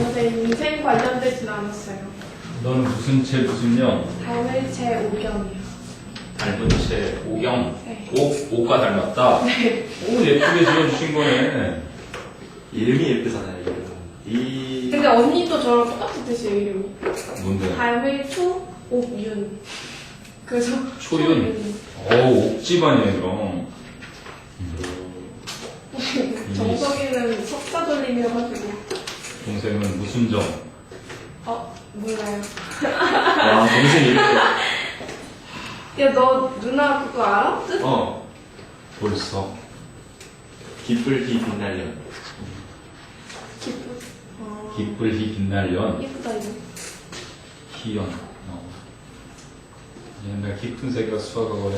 선생님 인생 관련되진 않았어요. 너는 무슨 채 무슨 영? 닮을 제 오경이요. 닮은 채 오경? 네. 오가 닮았다? 네. 오, 예쁘게 지어주신 거네. 이름이 예쁘잖아요, 이름. 이. 근데 언니도 저랑 똑같은 뜻이에요, 이름이. 뭔데? 닮을 초, 옥윤. 그래서 초윤. 오, 옥집안이네, 그럼. 정석이는 석사 돌림이어가지고. 동생은 무슨 정? 몰라요. 와, 동생 이름. 야, 너 누나 그거 알아? 뜻? 벌써. 기쁠기 빛날년. 기쁘. 기쁠희 빛날연. 예쁘다, 이거. 희연. 옛날 깊은 세계가 수학학원에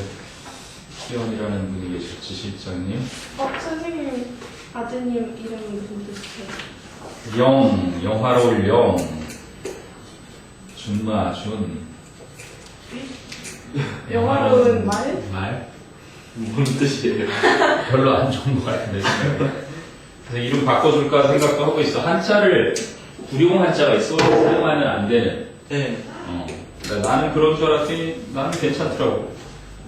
희연이라는 분이 계셨지, 실장님. 선생님 아드님 이름이 무슨 뜻이에요? 영화로울 영. 준마, 준. 영화로운 말? 말? 뭔 뜻이에요? 별로 안 좋은 것 같은데, 지금. 그래서 이름 바꿔줄까 생각도 하고 있어. 한자를, 구룡 한자가 있어. 사용하면 안 되는. 네. 그러니까 나는 그런 줄 알았더니 나는 괜찮더라고.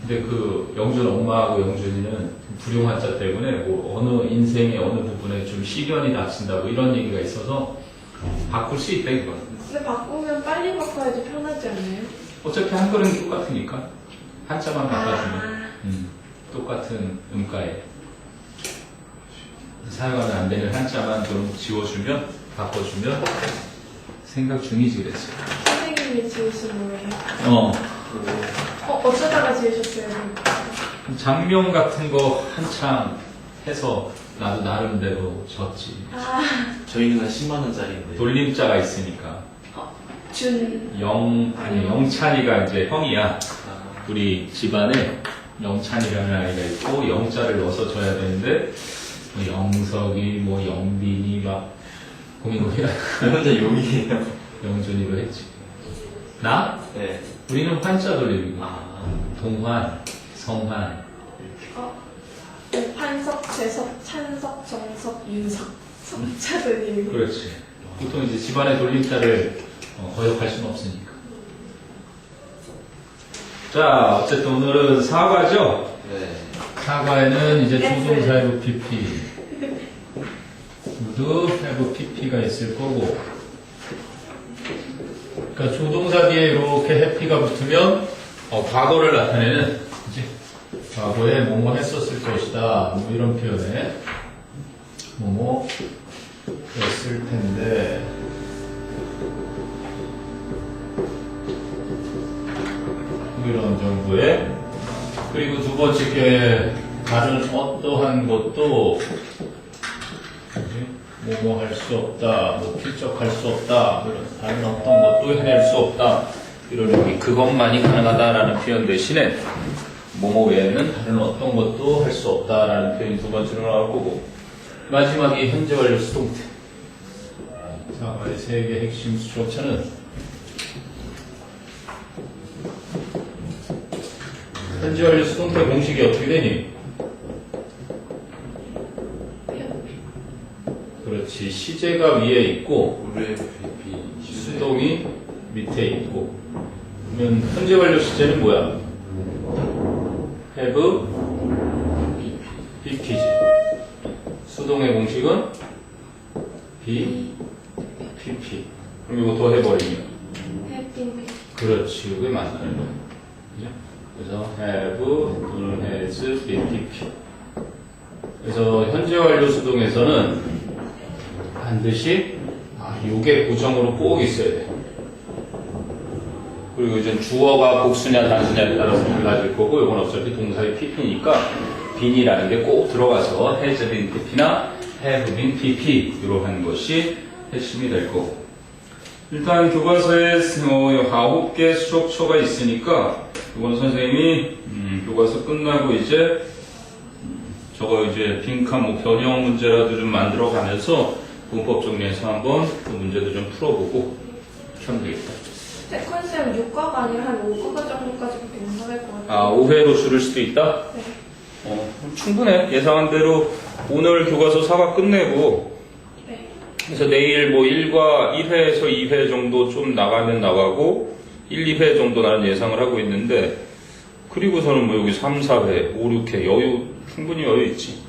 근데 그 영준 엄마하고 영준이는 불용 한자 때문에 뭐 어느 인생의 어느 부분에 좀 시련이 닥친다고 이런 얘기가 있어서 바꿀 수 있다 이거. 근데 바꾸면 빨리 바꿔야지 편하지 않나요? 어차피 한글은 똑같으니까 한자만 바꿔주면 똑같은 음가에 사용하면 안 되는 한자만 좀 지워주면 바꿔주면 생각 중이지 그랬어요. 선생님이 지으신 거예요? 어쩌다가 지으셨어요? 장명 같은 거 한창 해서 나도 나름대로 졌지. 저희는 한 10만원짜리인데. 돌림자가 있으니까. 영찬이가 이제 형이야. 우리 집안에 영찬이라는 아이가 있고 영자를 넣어서 줘야 되는데 뭐 영석이 뭐 영빈이 막 고민고민하 혼자 용이에요. 영준이로 했지. 나? 네. 우리는 환자 돌림이고 동환, 성환. 판석, 재석, 찬석, 정석, 윤석. 석자들이. 그렇지. 보통 이제 집안의 돌림자를 거역할 수는 없으니까. 자, 어쨌든 오늘은 사과죠? 네. 사과에는 이제 조동사 have pp. 모두 have pp가 있을 거고. 그러니까 조동사 뒤에 이렇게 happy가 붙으면 과거를 나타내는 이제 과거에 뭐뭐 했었을 것이다. 뭐 이런 표현에 뭐뭐 했을 텐데. 이런 정도의 그리고 두 번째 게 다른 어떠한 것도 뭐뭐 할 수 없다, 뭐 필적할 수 없다, 그런 다른 어떤 것도 해낼 수 없다 이런 의미 그것만이 가능하다라는 표현 대신에 뭐뭐 외에는 다른 어떤 것도 할 수 없다라는 표현이 두 번째로 나올 거고 마지막이 현재 완료 수동태. 사과의 세 개 핵심 수조차는 현재 완료 수동태 공식이 어떻게 되니? 그렇지. 시제가 위에 있고 우리 BP 수동이 밑에 있고 그러면 현재 완료 시제는 뭐야? have BP지. 수동의 공식은 B PP. 그럼 이거 더 해버리면 해피미. 그렇지. 이게 맞나요? 그죠? 그래서 have 또는 has BPP. 그래서 현재 완료 수동에서는 반드시 요게 고정으로 꼭 있어야 돼. 그리고 이제 주어가 복수냐 단수냐에 따라서 달라질 거고 이건 어차피 동사의 pp니까 been이라는 게 꼭 들어가서 has been pp나 have been pp 이러한 것이 핵심이 될 거고 일단 교과서에 9개 수록처가 있으니까 이건 선생님이 교과서 끝나고 이제 저거 이제 빈칸 뭐 변형 문제라도 좀 만들어 가면서 문법 정리해서 한번 그 문제도 좀 풀어보고 하면 되겠다. 컨셉 6과가 아니라 한 5과가 정도까지밖에 못 나갈 것 같아요. 5회로 줄일 수도 있다? 네. 충분해. 예상한 대로 오늘 교과서 4과 끝내고 네. 그래서 내일 뭐 1회에서 2회 정도 좀 나가면 나가고 1, 2회 정도 나는 예상을 하고 있는데 그리고서는 뭐 여기 3, 4회, 5, 6회 충분히 여유 있지.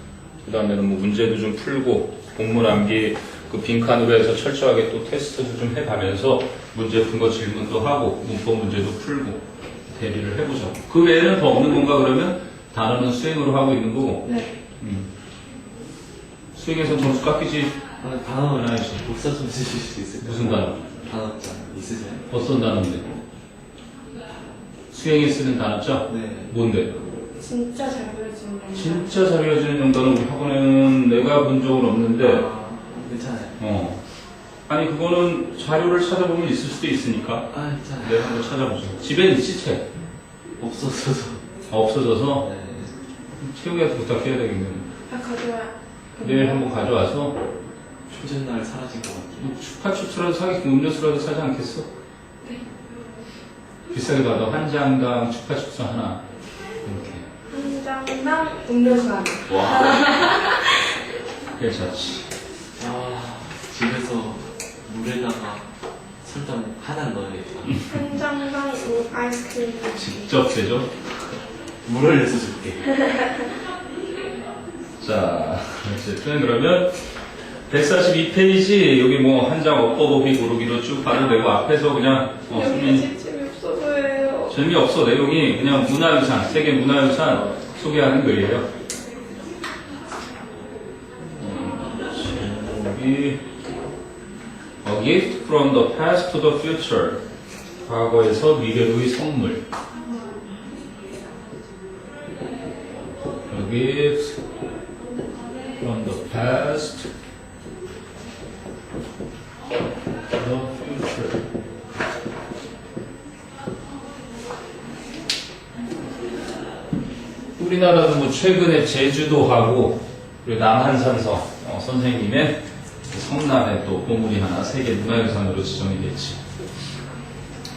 그 다음에는 뭐 문제도 좀 풀고 본문 암기 그 빈칸으로 해서 철저하게 또 테스트도 좀 해가면서 문제 푼 거 질문도 하고 문법 문제도 풀고 대비를 해보죠. 그 외에는 더 없는 건가 그러면 단어는 수행으로 하고 있는 거고. 네. 수행에서 점수 깎이지. 단어 복사 좀 해주실 수 있을까요? 무슨 단어? 단어장 있으세요? 어떤 단어인데? 수행에 쓰는 단어죠? 네. 뭔데? 진짜 잘 보여주는 거. 진짜 잘 알려주는 용도는 우리 학원에는 내가 본 적은 없는데 괜찮아요. 아니 그거는 자료를 찾아보면 있을 수도 있으니까 괜찮아요. 내가 한번 찾아보죠. 집엔 있지 책? 없어서서. 없어져서 네. 채우기한테 부탁해야 되겠네. 가져와. 내일 한번 가져와서 초전날 사라진 것 같아요. 뭐 추파춥스라도 사겠고 음료수라도 사지 않겠어? 네. 비싸게 받아 한 장당 추파춥스 하나 이렇게. 한 장당 음료수 하나. 와 괜찮지. 집에서 물에다가 설탕 하나 넣어야겠다. 한 장당 아이스크림. 직접 되죠? 물을 내서 줄게. 자, 어쨌든 그러면 142페이지 여기 뭐 한 장 엎어보기 고르기로 쭉 가도 되고 앞에서 그냥 여기 재미없어서예요. 재미없어. 내용이 그냥 문화유산, 세계 문화유산 소개하는 거예요. 여기 A gift from the past to the future. 과거에서 미래로의 선물. A gift from the past to the future. 우리나라도 뭐 최근에 제주도하고 그리고 남한산성 선생님의 성남에 또 보물이 하나 세계문화유산으로 지정이 됐지.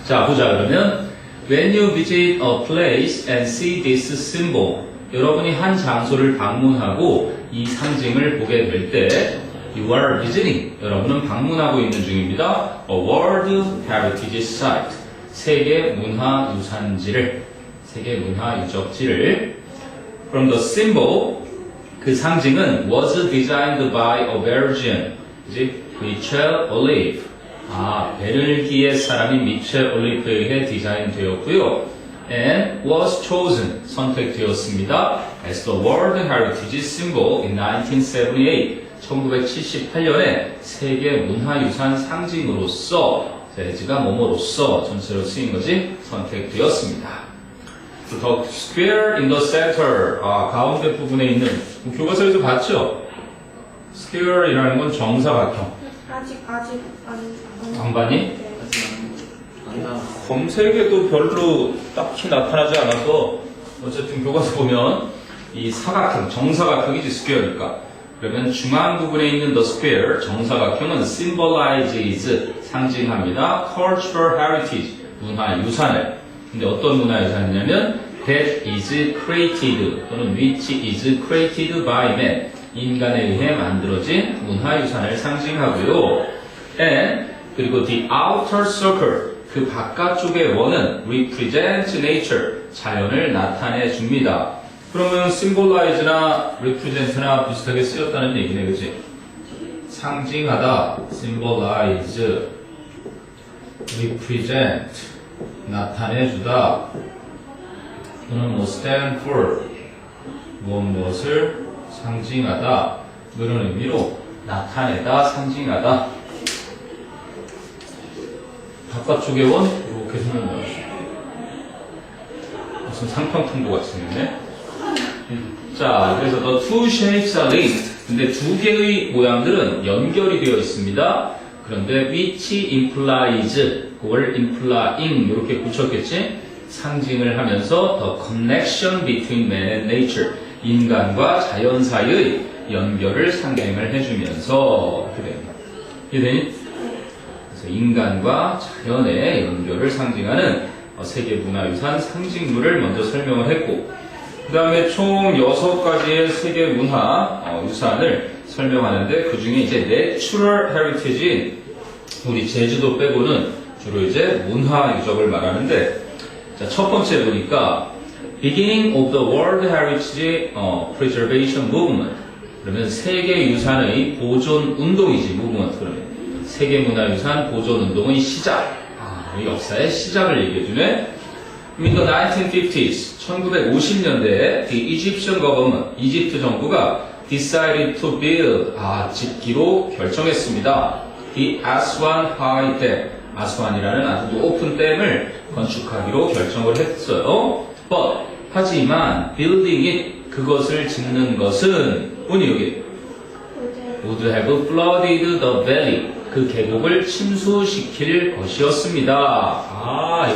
자 보자 그러면 When you visit a place and see this symbol 여러분이 한 장소를 방문하고 이 상징을 보게 될 때 You are visiting 여러분은 방문하고 있는 중입니다. A World Heritage Site 세계 문화유산지를 세계 문화유적지를 From the symbol 그 상징은 was designed by a Belgian 그지? 미첼 올리브 베를기의 사람인 미첼 올리브에 의해 디자인되었고요. And was chosen 선택되었습니다. As the World Heritage Symbol in 1978 1978년에 세계 문화유산 상징으로서 제지가 뭐뭐로서 전체로 쓰인 것이 선택되었습니다. The square in the center 가운데 부분에 있는 교과서에서 봤죠? square이라는 건 정사각형. 아직 안 봤니? 네. 안 나와. 검색에도 별로 딱히 나타나지 않아서 어쨌든 교과서 보면 이 사각형, 정사각형이지 square니까 그러면 중앙 부분에 있는 the square, 정사각형은 symbolizes 상징합니다. cultural heritage, 문화유산을 근데 어떤 문화유산이냐면 that is created 또는 which is created by man 인간에 의해 만들어진 문화유산을 상징하고요. and 그리고 the outer circle 그 바깥쪽의 원은 represent nature 자연을 나타내 줍니다. 그러면 symbolize나 represent나 비슷하게 쓰였다는 얘기네, 그치? 상징하다, symbolize, represent 나타내주다 또는 뭐 stand for 무엇을 상징하다 그런 의미로 나타내다 상징하다 바깥쪽의 원 이렇게 설명해주죠. 무슨 상평통보 같이 생겼네. 자 그래서 the two shapes are linked 근데 두 개의 모양들은 연결이 되어 있습니다. 그런데 which implies 그걸 implying 이렇게 붙였겠지? 상징을 하면서 the connection between man and nature 인간과 자연 사이의 연결을 상징을 해주면서 그래 이해되니? 그래서 인간과 자연의 연결을 상징하는 세계문화유산 상징물을 먼저 설명을 했고 그 다음에 총 6가지의 세계문화유산을 설명하는데 그 중에 이제 내추럴 헤리티지인 우리 제주도 빼고는 주로 이제 문화 유적을 말하는데 자, 첫 번째 보니까 Beginning of the World Heritage Preservation Movement 그러면 세계유산의 보존 운동이지 movement 그러면 세계문화유산 보존 운동의 시작 이 역사의 시작을 얘기해주네. In the 1950s 1950년대에 the Egyptian government 이집트 정부가 decided to build 짓기로 결정했습니다. The Aswan High Dam 아스완이라는 아주 높은 댐을 건축하기로 결정을 했어요. But 하지만 building it 그것을 짓는 것은 뭐니 여기 would have flooded the valley 그 계곡을 침수시킬 것이었습니다.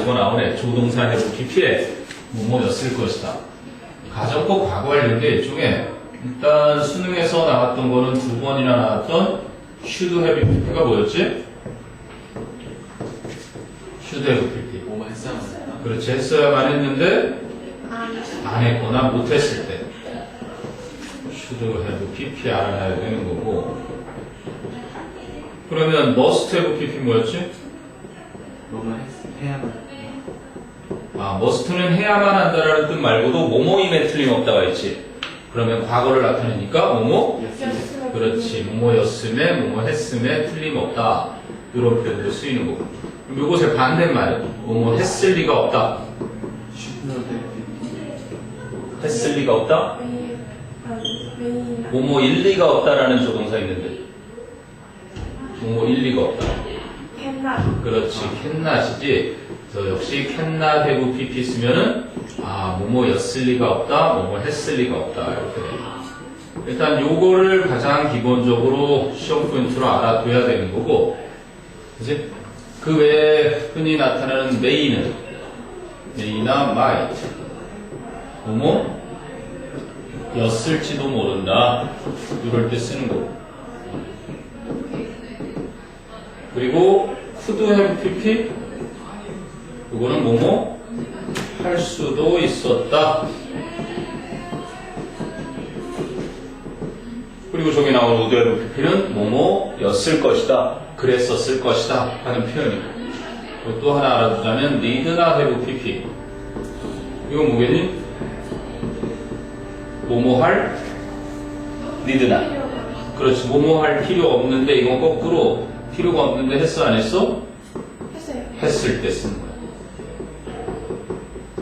이거 나오네. 조동사 해부 PP에 뭐뭐였을 것이다. 가정법 과거완료인데 일종에 일단 수능에서 나왔던 거는 2번이나 나왔던 should have PP가 뭐였지? should have PP. 뭐만 했어야 맞나? 그렇지. 했어야만 했는데 안 했거나 못했을 때 should have PP 알아놔야 되는 거고 그러면 must have PP 뭐였지? 뭐만 해야만. must는 해야만 한다라는 뜻 말고도 뭐뭐임에 틀림없다가 있지. 그러면 과거를 나타내니까 뭐뭐? 그렇지. 뭐뭐였음에 뭐뭐 했음에 틀림없다. 이런 표현도 쓰이는 거고. 그럼 이것의 반대말은 뭐뭐 했을 리가 없다. 했을 리가 없다? 뭐뭐 일리가 없다라는 조동사 있는데 뭐뭐 일리가 없다. 캔나. 그렇지. 캔낫이지. 그래서 역시 캔낫 have PP 쓰면은 뭐뭐였을 리가 없다. 뭐뭐 했을 리가 없다. 이렇게 돼. 일단 요거를 가장 기본적으로 시험 포인트로 알아둬야 되는 거고 그지? 그 외에 흔히 나타나는 may나 might 뭐뭐 였을지도 모른다. 이럴 때 쓰는 거고 그리고 could have PP 이거는 뭐뭐 할 수도 있었다. 그리고 저기 나온 would have PP는 뭐뭐였을 것이다. 그랬었을 것이다 하는 표현이고 그리고 또 하나 알아두자면 need not have PP 이건 뭐겠니? 뭐뭐 할 need not 그렇지. 뭐뭐 할 필요 없는데 이건 거꾸로 필요가 없는데 했어 안 했어? 했어요. 했을 때 쓰는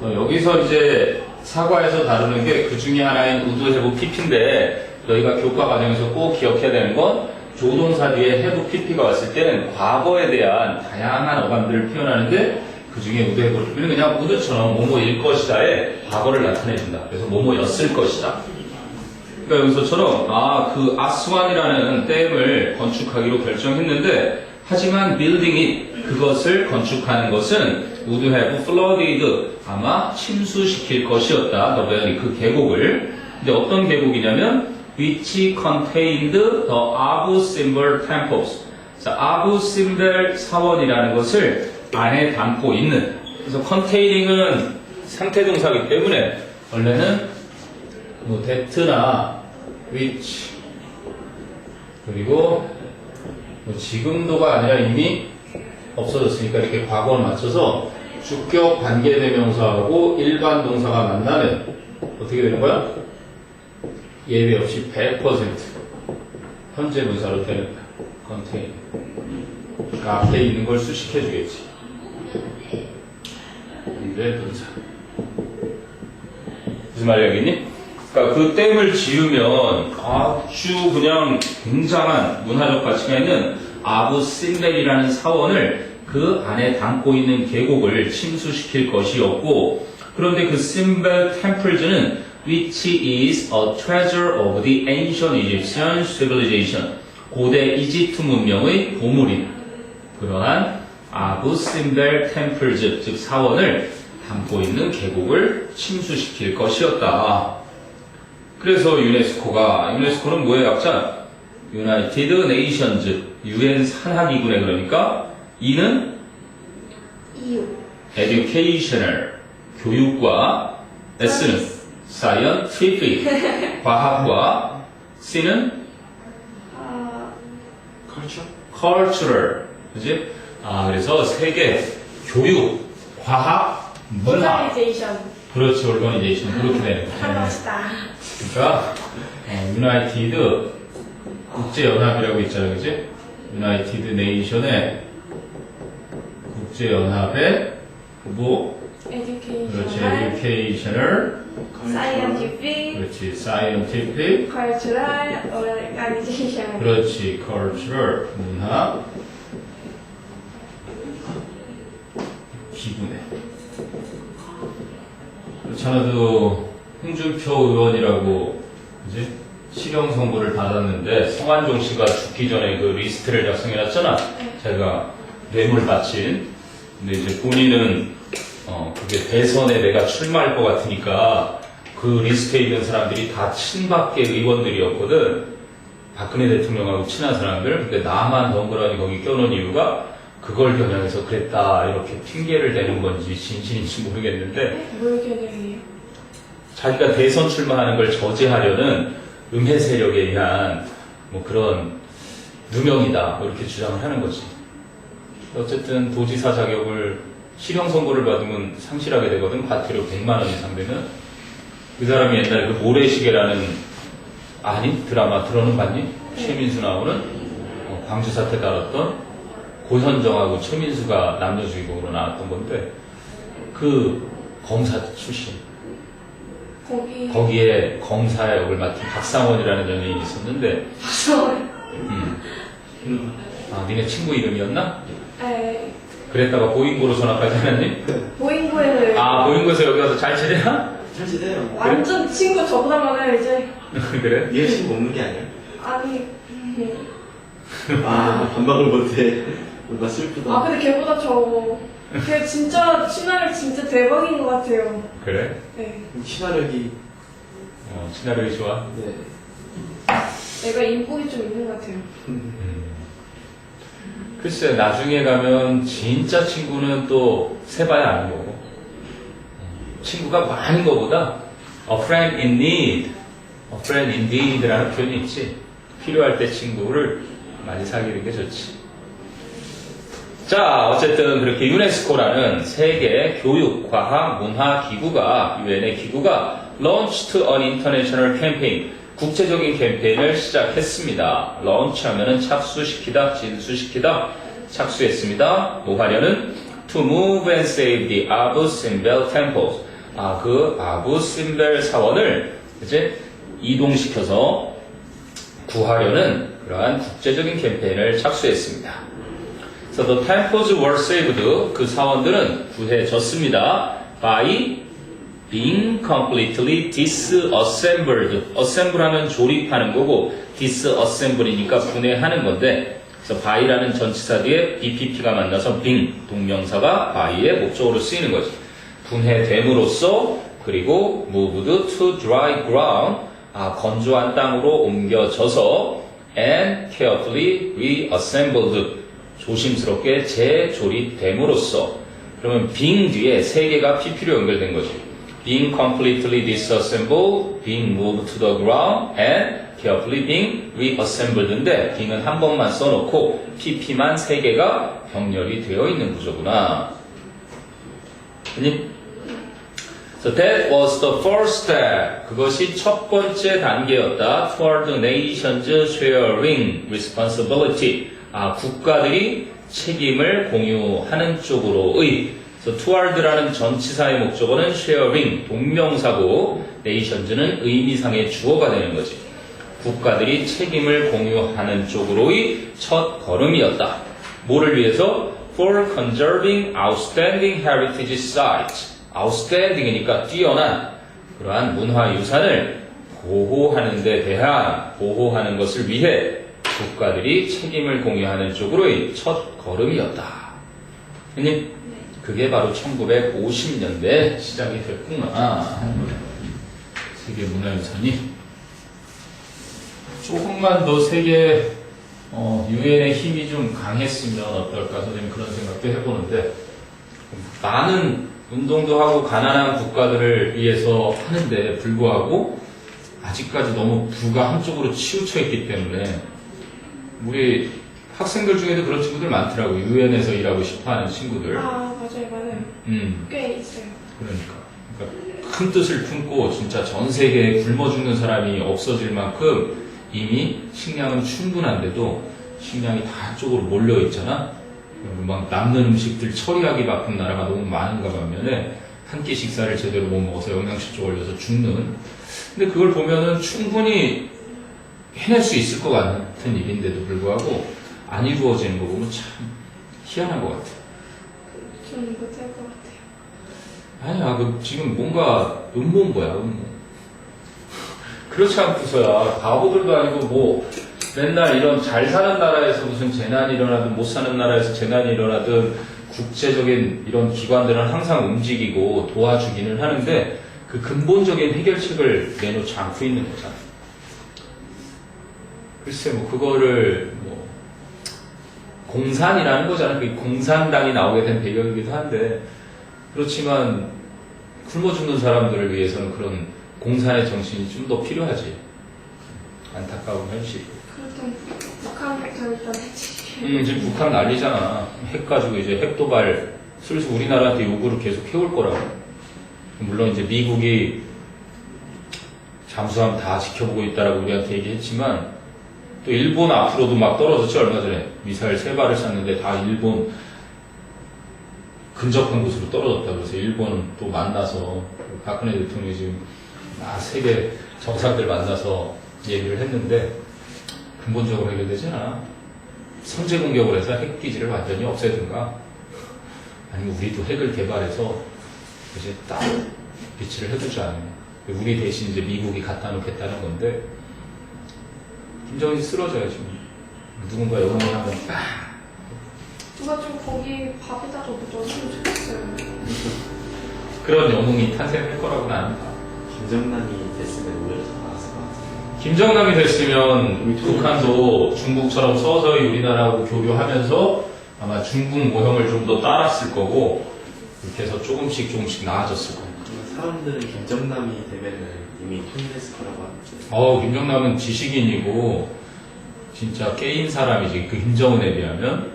거야. 여기서 이제 사과에서 다루는 게 그 중에 하나인 would have PP인데 너희가 교과 과정에서 꼭 기억해야 되는 건 조동사 뒤에 have PP가 왔을 때는 과거에 대한 다양한 어감들을 표현하는데 그 중에 would have PP는 그냥 would처럼 뭐뭐일 것이다에 과거를 나타내준다. 그래서 뭐뭐였을 것이다. 그러니까 여기서처럼 그 아스완이라는 댐을 건축하기로 결정했는데 하지만 building it 그것을 건축하는 것은 would have flooded 아마 침수시킬 것이었다. the valley 그 계곡을. 근데 어떤 계곡이냐면 which contained the Abu Simbel temples. 자, 아부 심벨 사원이라는 것을 안에 담고 있는. 그래서 containing은 상태동사이기 때문에 원래는 뭐 that나 which 그리고 뭐 지금도가 아니라 이미 없어졌으니까 이렇게 과거를 맞춰서 주격 관계대명사하고 일반 동사가 만나면 어떻게 되는 거야? 예외 없이 100% 현재 분사로 되는 거야. contain. 그러니까 앞에 있는 걸 수식해 주겠지. 현재 분사. 무슨 말이야겠니? 그러니까 그 댐을 지으면 아주 그냥 굉장한 문화적 가치가 있는 아부 심벨이라는 사원을 그 안에 담고 있는 계곡을 침수시킬 것이었고, 그런데 그 심벨 템플즈는 which is a treasure of the ancient Egyptian civilization 고대 이집트 문명의 보물인 그러한 아부 심벨 템플즈 즉 사원을 담고 있는 계곡을 침수시킬 것이었다. 그래서 유네스코는 뭐의 약자? United Nations, UN 산하기구네. 그러니까 E는 이유. Educational, 교육과 S는 Scientific, 과학과 C는 cultural. 그지? 그래서 세계, 교육, 과학, 문화. 오르가니제이션. 그렇지, organization. 그렇게 되는 거죠. 하나시다. 그러니까, United 국제연합이라고 있잖아요. 그지? United Nation의 국제연합의 뭐? 그렇지, educational. 사이언티픽. 그렇지, scientific. 컬처럴 오르가니제이션. 그렇지, cultural. 문화. 기구네. 그렇잖아도 홍준표 의원이라고 그지? 실형 선고를 받았는데 성완종 씨가 죽기 전에 그 리스트를 작성해놨잖아. 제가 뇌물 바친. 근데 이제 본인은 그게 대선에 내가 출마할 것 같으니까 그 리스트에 있는 사람들이 다 친박계 의원들이었거든. 박근혜 대통령하고 친한 사람들. 근데 나만 덩그러니 거기 껴놓은 이유가 그걸 겨냥해서 그랬다 이렇게 핑계를 대는 건지 진실인지 모르겠는데 뭘 겨냥해요? 자기가 대선 출마하는 걸 저지하려는 음해 세력에 의한 뭐 그런 누명이다 뭐 이렇게 주장을 하는 거지. 어쨌든 도지사 자격을 실형 선고를 받으면 상실하게 되거든. 과태료 100만 원 이상 되면. 그 사람이 옛날에 그 모래시계라는 드라마 들어는 봤니? 최민수 나오는 광주 사태 다뤘던 고현정하고 최민수가 남녀 주인공으로 나왔던 건데 그 검사 출신. 거기에 검사 역을 맡은 박상원이라는 연예인이 있었는데. 박상원. 니네 친구 이름이었나? 네. 그랬다가 보잉고로 전학하지 않았니? 보잉고에서. 보잉고에서 여기 와서 잘 지내나? 잘 지내요. 완전 친구 저보다 많아요 이제. 그래? 얘 친구 없는 게 아니야? 아니. 반박을 못해. 뭔가 슬프다. 근데 걔보다 걔 진짜 친화력 진짜 대박인 것 같아요. 그래? 네. 친화력이. 친화력이 좋아? 네. 내가 인복이 좀 있는 것 같아요. 글쎄, 나중에 가면 진짜 친구는 또 세봐야 아는 거고. 친구가 많은 것보다 a friend in need, a friend indeed라는 표현이 있지. 필요할 때 친구를 많이 사귀는 게 좋지. 자, 어쨌든 그렇게 유네스코라는 세계 교육, 과학, 문화 기구가, 유엔의 기구가 launched an international campaign, 국제적인 캠페인을 시작했습니다. launch 하면은 착수시키다, 진수시키다, 착수했습니다. 뭐 하려는? to move and save the Abu Simbel temples. 그 아부 심벨 사원을 이제 이동시켜서 구하려는 그러한 국제적인 캠페인을 착수했습니다. So the temples were saved. 그 사원들은 구해졌습니다. By being completely disassembled. assemble 하면 조립하는 거고 disassemble이니까 분해하는 건데 그래서 by라는 전치사 뒤에 BPP가 만나서 being 동명사가 by의 목적으로 쓰이는 거지. 분해됨으로써 그리고 moved to dry ground. 건조한 땅으로 옮겨져서 and carefully reassembled. 조심스럽게 재조립됨으로써. 그러면 being 뒤에 세 개가 pp로 연결된 거지. being completely disassembled, being moved to the ground, and carefully being reassembled인데 being은 한 번만 써놓고 pp만 세 개가 병렬이 되어 있는 구조구나. 아니? So that was the first step. 그것이 첫 번째 단계였다. Toward the nations sharing responsibility. 국가들이 책임을 공유하는 쪽으로의. So toward라는 전치사의 목적어는 sharing, 동명사고, nations는 의미상의 주어가 되는 거지. 국가들이 책임을 공유하는 쪽으로의 첫 걸음이었다. 뭐를 위해서? For conserving outstanding heritage sites. outstanding이니까 뛰어난 그러한 문화유산을 보호하는 데 대한 보호하는 것을 위해 국가들이 책임을 공유하는 쪽으로의 첫 걸음이었다. 형님, 그게 바로 1950년대 시작이 됐구나. 세계 문화유산이 조금만 더 세계 유엔의 힘이 좀 강했으면 어떨까 선생님 그런 생각도 해보는데 많은 운동도 하고 가난한 국가들을 위해서 하는데 불구하고 아직까지 너무 부가 한쪽으로 치우쳐 있기 때문에 우리 학생들 중에도 그런 친구들 많더라고. 유엔에서 일하고 싶어 하는 친구들. 아, 맞아요. 꽤 있어요. 그러니까 큰 뜻을 품고 진짜 전 세계에 굶어 죽는 사람이 없어질 만큼 이미 식량은 충분한데도 식량이 다 쪽으로 몰려 있잖아. 막 남는 음식들 처리하기 바쁜 나라가 너무 많은가 반면에 한 끼 식사를 제대로 못 먹어서 영양실조 걸려서 죽는. 근데 그걸 보면은 충분히 해낼 수 있을 것 같은 일인데도 불구하고 안 이루어지는 거 보면 참 희한한 것 같아. 좀 못할 것 같아요. 아니야, 지금 뭔가 음모인 거야, 음모. 그렇지 않고서야 바보들도 아니고 뭐 맨날 이런 잘 사는 나라에서 무슨 재난이 일어나든 못 사는 나라에서 재난이 일어나든 국제적인 이런 기관들은 항상 움직이고 도와주기는 하는데 그 근본적인 해결책을 내놓지 않고 있는 거잖아. 글쎄 뭐 그거를 뭐 공산이라는 거잖아. 그 공산당이 나오게 된 배경이기도 한데 그렇지만 굶어 죽는 사람들을 위해서는 그런 공산의 정신이 좀 더 필요하지. 안타까운 현실. 그렇다면 북한부터 일단 해치기. 지금 북한 난리잖아. 핵 가지고 이제 핵 도발 슬슬 우리나라한테 요구를 계속 해올 거라고. 물론 이제 미국이 잠수함 다 지켜보고 있다라고 우리한테 얘기했지만 또 일본 앞으로도 막 떨어졌지. 얼마 전에 미사일 3발을 쐈는데 다 일본 근접한 곳으로 떨어졌다. 그래서 일본 또 만나서 박근혜 대통령이 지금 세계 정상들 만나서 얘기를 했는데 근본적으로 해결되지 않아. 선제 공격을 해서 핵기지를 완전히 없애든가 아니면 우리도 핵을 개발해서 이제 딱 배치를 해두자. 우리 대신 이제 미국이 갖다 놓겠다는 건데 김정은이 쓰러져야지. 누군가 영웅이 하면 누가 좀 거기 밥에다가 넣어주면 좋겠어요. 그런 영웅이 탄생할 거라고 나는 봐. 김정남이 됐으면 오히려 더 나았을 것 같아요. 김정남이 됐으면 북한도 중국처럼 서서히 우리나라하고 교류하면서 아마 중국 모형을 좀 더 따랐을 거고 이렇게 해서 조금씩 나아졌을 거예요. 사람들은 김정남이 되면은 이미 통일했을 거라고 하는데. 김정남은 지식인이고 진짜 깨인 사람이지. 그 김정은에 비하면.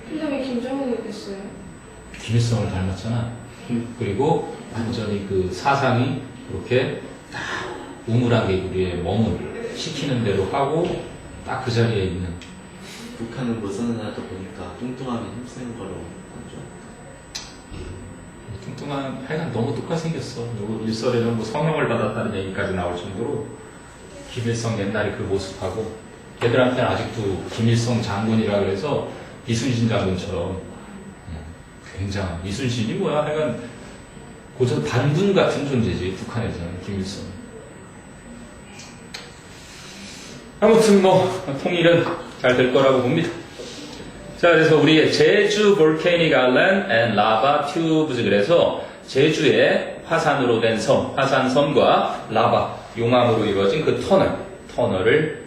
근데 왜 김정은이 됐어요? 김일성을 닮았잖아. 그리고 완전히 그 사상이 그렇게 딱 우물안 개구리에 멍을 시키는 대로 하고 딱 그 자리에 있는. 북한은 벗어나다 보니까 뚱뚱하면 힘쓰는 거로 알죠. 뚱뚱한 하여간 너무 똑같이 생겼어. 그리고 일설에는 뭐 성형을 받았다는 얘기까지 나올 정도로 김일성 옛날에 그 모습하고 걔들한테는 아직도 김일성 장군이라 그래서 이순신 장군처럼 굉장한. 이순신이 뭐야? 하여간 고전 반군 같은 존재지 북한에서는 김일성. 아무튼 뭐 통일은 잘 될 거라고 봅니다. 자, 그래서 우리의 제주 볼케닉 아일랜드 앤 라바 튜브즈, 그래서 제주의 화산으로 된 섬, 화산섬과 라바, 용암으로 이루어진 그 터널을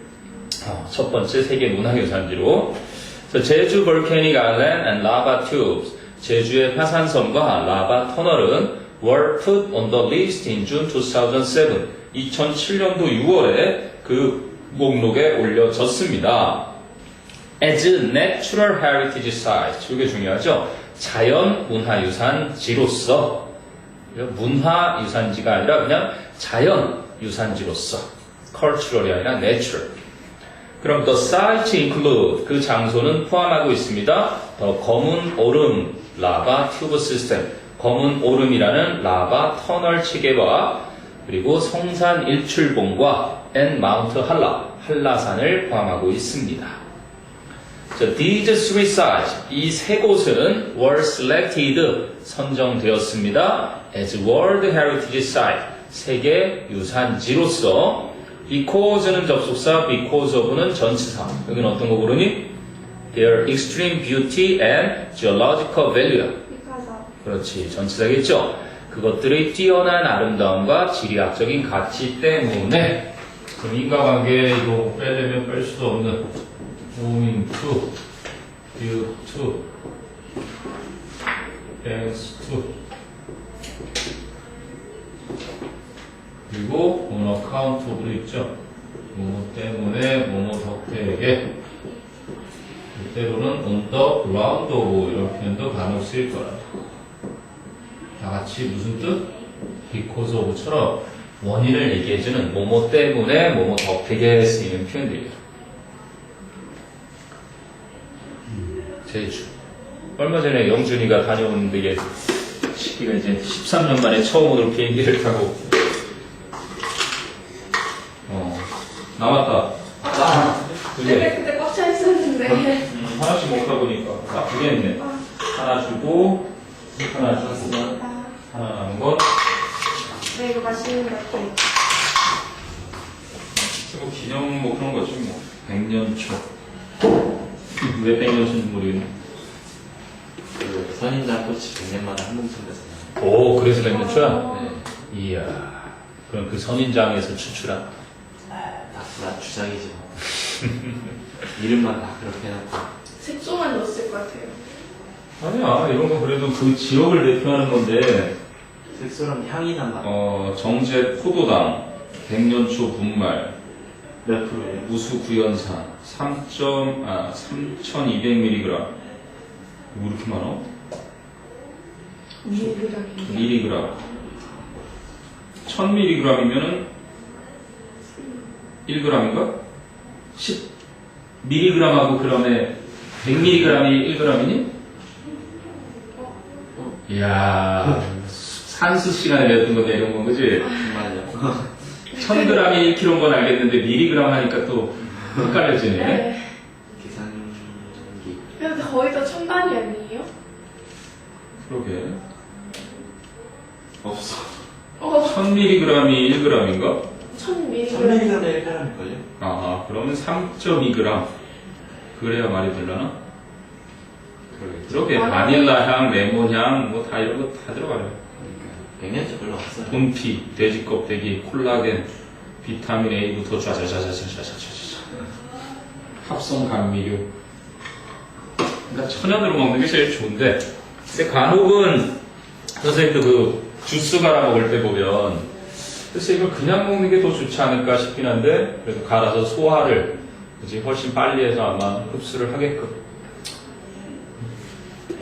첫 번째 세계 문화유산지로. 제주 볼케닉 아일랜드 앤 라바 튜브즈, 제주의 화산섬과 라바 터널은 were put on the list in June 2007. 2007년도 6월에 그 목록에 올려졌습니다. As natural heritage sites. 이게 중요하죠. 자연 문화유산지로서. 문화유산지가 아니라 그냥 자연 유산지로서. cultural이 아니라 natural. 그럼 the sites include, 그 장소는 포함하고 있습니다. 더 검은 오름 라바 튜브 시스템. 검은 오름이라는 라바 터널 체계와 그리고 성산 일출봉과 and 마운트 한라산을 포함하고 있습니다. These three sites, 이 세 곳은 were selected, 선정되었습니다. as World Heritage Site, 세계 유산지로서. because는 접속사, because of는 전치사. 여기는 어떤 거 고르니? Their extreme beauty and geological value. 그렇지, 전치사겠죠. 그것들의 뛰어난 아름다움과 지리학적인 가치 때문에. 그럼 인과관계 이거 빼려면 뺄 수도 없는 moving to, view to, thanks to, 그리고 on account of도 있죠. 뭐뭐 때문에 뭐뭐 덕택에 때로는 on the ground of 이런 표현도 간혹 쓰일 거라. 다 같이 무슨 뜻? because of처럼 원인을 얘기해주는 뭐뭐 때문에 뭐뭐 덕택에 쓰이는 표현들이에요. 제주. 얼마 전에 영준이가 다녀오는데 이게 시기가 이제 13년 만에 처음으로 비행기를 타고 나왔다. 그게 그때 꽉 차 있었는데. 하나씩 먹다 보니까 두 개 있네. 하나 주고 하나 주고 하나 남은 건 네, 이거 맛있는 것 같아요. 뭐 기념 뭐 그런 거지 뭐 100년초. 왜 100년초인지 모르겠네. 그 선인장 꽃이 100년마다 한 봉씩 되잖아요. 오, 그래서 100년초야? 네. 이야. 그럼 그 선인장에서 추출한 다 주장이죠. 이름만 다 그렇게 해놓고. 색소만 넣었을 것 같아요. 아니야, 이런 건 그래도 그 지역을 대표하는 건데, 색소랑 향이나 맛. 정제 포도당, 100년초 분말, 몇 프로예요? 우수 구연산, 3,200mg. 뭐 이렇게 많아? mg. 1000mg이면은 1g인가? 10mg하고 그럼에 100mg이 1g이니? 이야, 산수 시간에 배웠던 건데 이런 건 그지? 정말요. 1000g이 1kg인 건 알겠는데 미리그램 하니까 또 헷갈려지네. 네. 계산기. 근데 거의 다 천단위 아니에요? 그러게. 없어. 1000mg. 1000mg이 1g인가? 1000mg. 300g에 1g일걸요? 아, 그러면 3.2g. 그래야 말이 되려나? 그렇게 바닐라 향, 레몬 향, 뭐 다 이런 거 다 들어가요. 100년째 별로 없어요. 분피, 돼지 껍데기, 콜라겐, 비타민 A부터 좌자자자자자자자자. 합성 감미료. 그러니까 천연으로 먹는 게 제일 좋은데, 근데 간혹은 선생님도 그 주스 갈아 먹을 때 보면, 글쎄 이걸 그냥 먹는 게 더 좋지 않을까 싶긴 한데, 그래도 갈아서 소화를 그치, 훨씬 빨리 해서 아마 흡수를 하게끔.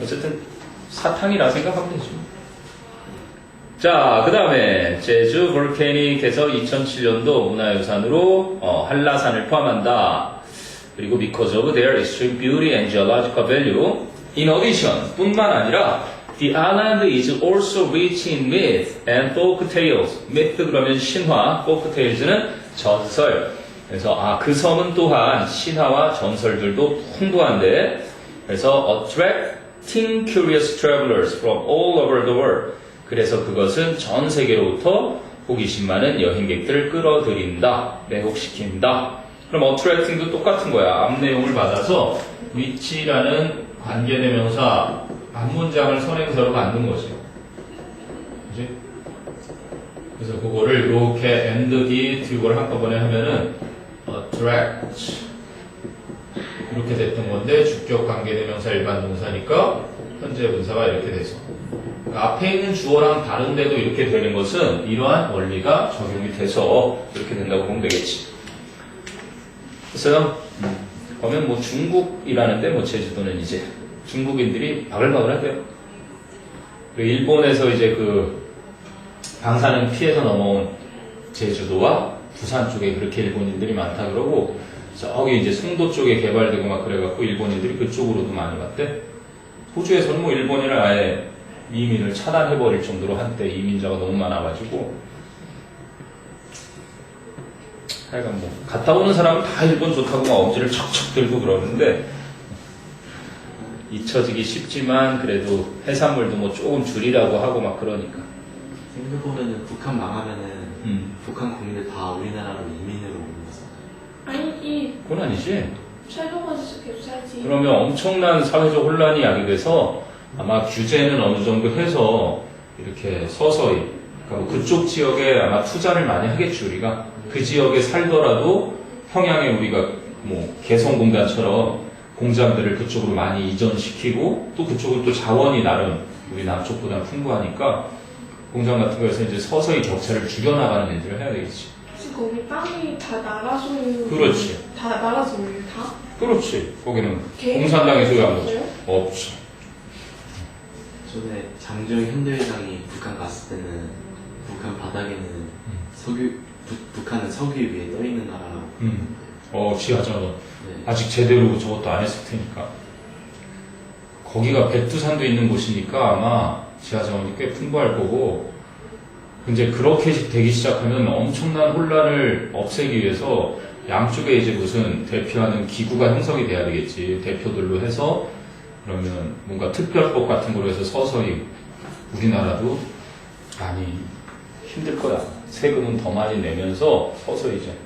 어쨌든 사탕이라 생각하면 되죠. 자, 그 다음에 제주 볼케닉에서 2007년도 문화유산으로 한라산을 포함한다. 그리고 because of their extreme beauty and geological value. In addition, 뿐만 아니라 the island is also rich in myth and folk tales. myth 그러면 신화, folk tales는 전설. 그래서 그 섬은 또한 신화와 전설들도 풍부한데, 그래서 attracting curious travelers from all over the world. 그래서 그것은 전 세계로부터 호기심 많은 여행객들을 끌어들인다, 매혹시킨다. 그럼 attracting도 똑같은 거야. 앞 내용을 받아서 위치라는 관계대명사 앞문장을 선행사로 만든 거지. 그지? 그래서 그거를 이렇게 and, it 이걸 한꺼번에 하면은 attract 이렇게 됐던 건데 주격 관계대명사 일반 동사니까 현재 분사가 이렇게 돼서 앞에 있는 주어랑 다른데도 이렇게 되는 것은 이러한 원리가 적용이 돼서 이렇게 된다고 보면 되겠지. 그래서 그러면 뭐 중국이라는데 뭐 제주도는 이제 중국인들이 바글바글하대요. 그리고 일본에서 이제 그 방사능 피해서 넘어온 제주도와 부산 쪽에 그렇게 일본인들이 많다 그러고 저기 이제 송도 쪽에 개발되고 막 그래갖고 일본인들이 그쪽으로도 많이 갔대. 호주에서는 뭐 일본인을 아예 이민을 차단해버릴 정도로 한때 이민자가 너무 많아가지고 하여간 뭐 갔다 오는 사람은 다 일본 좋다고 막 엄지를 척척 들고 그러는데 잊혀지기 쉽지만 그래도 해산물도 뭐 조금 줄이라고 하고 막 그러니까 생각해보면은 북한 망하면은 북한 국민들 다 우리나라로 이민으로 오는 거잖아요. 아니지. 그건 아니지. 살려가지고 계속 살지. 그러면 엄청난 사회적 혼란이 야기돼서 아마 규제는 어느 정도 해서 이렇게 서서히 그러니까 그쪽 지역에 아마 투자를 많이 하겠지. 우리가 그 지역에 살더라도 평양에 우리가 뭐 개성공단처럼 공장들을 그쪽으로 많이 이전시키고 또 그쪽은 또 자원이 나름 우리 남쪽보다 풍부하니까 공장 같은 거에서 이제 서서히 격차를 줄여나가는 일들을 해야 되겠지. 혹시 거기 땅이 다 나라소. 그렇지. 다 나라소예요, 다? 그렇지. 거기는 개인 공산당이 소유한 거지. 없어요? 없어. 전에 장재영 현대회장이 북한 갔을 때는 북한 바닥에는 북한은 석유 위에 떠 있는 나라라고. 지하자원. 네. 아직 제대로 저것도 안 했을 테니까. 거기가 백두산도 있는 곳이니까 아마 지하자원이 꽤 풍부할 거고, 이제 그렇게 되기 시작하면 엄청난 혼란을 없애기 위해서 양쪽에 이제 무슨 대표하는 기구가 형성이 돼야 되겠지. 대표들로 해서 그러면 뭔가 특별법 같은 걸로 해서 서서히 우리나라도 많이 힘들 거야. 세금은 더 많이 내면서 서서히 이제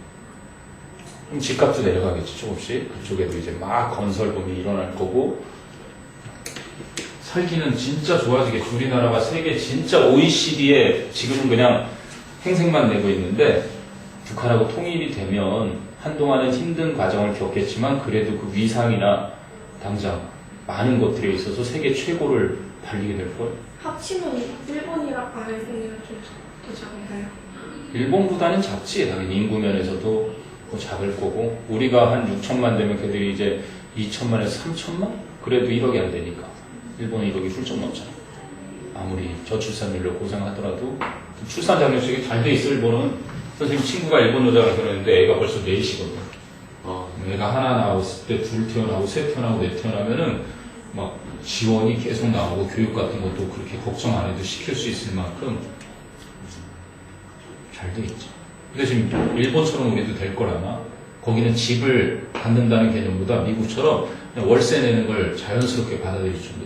좀 집값도 내려가겠지. 조금씩. 그쪽에도 이제 막 건설붐이 일어날 거고, 살기는 진짜 좋아지겠지. 우리나라가 세계 진짜 OECD에 지금은 그냥 행색만 내고 있는데, 북한하고 통일이 되면 한동안은 힘든 과정을 겪겠지만 그래도 그 위상이나 당장 많은 것들에 있어서 세계 최고를 달리게 될 거예요. 합치면 일본이랑 일본이랑 좀 더 작은가요? 일본보다는 작지. 당연히 인구 면에서도 더 작을 거고, 우리가 한 6천만 되면 걔들이 이제 2천만에서 3천만? 그래도 1억이 안 되니까. 일본은 1억이 훌쩍 넘잖아. 아무리 저출산율로 고생하더라도 출산 장려식이 잘 돼 있어. 일본은 선생님 친구가 일본 여자랑 결혼했는데 애가 벌써 넷이거든. 애가 하나 나왔을 때 둘 태어나고 셋 태어나고 넷 태어나면은 막 지원이 계속 나오고 교육 같은 것도 그렇게 걱정 안 해도 시킬 수 있을 만큼 잘 돼 있죠. 근데 지금 일본처럼 우리도 될 거라나, 거기는 집을 받는다는 개념보다 미국처럼 그냥 월세 내는 걸 자연스럽게 받아들일 정도.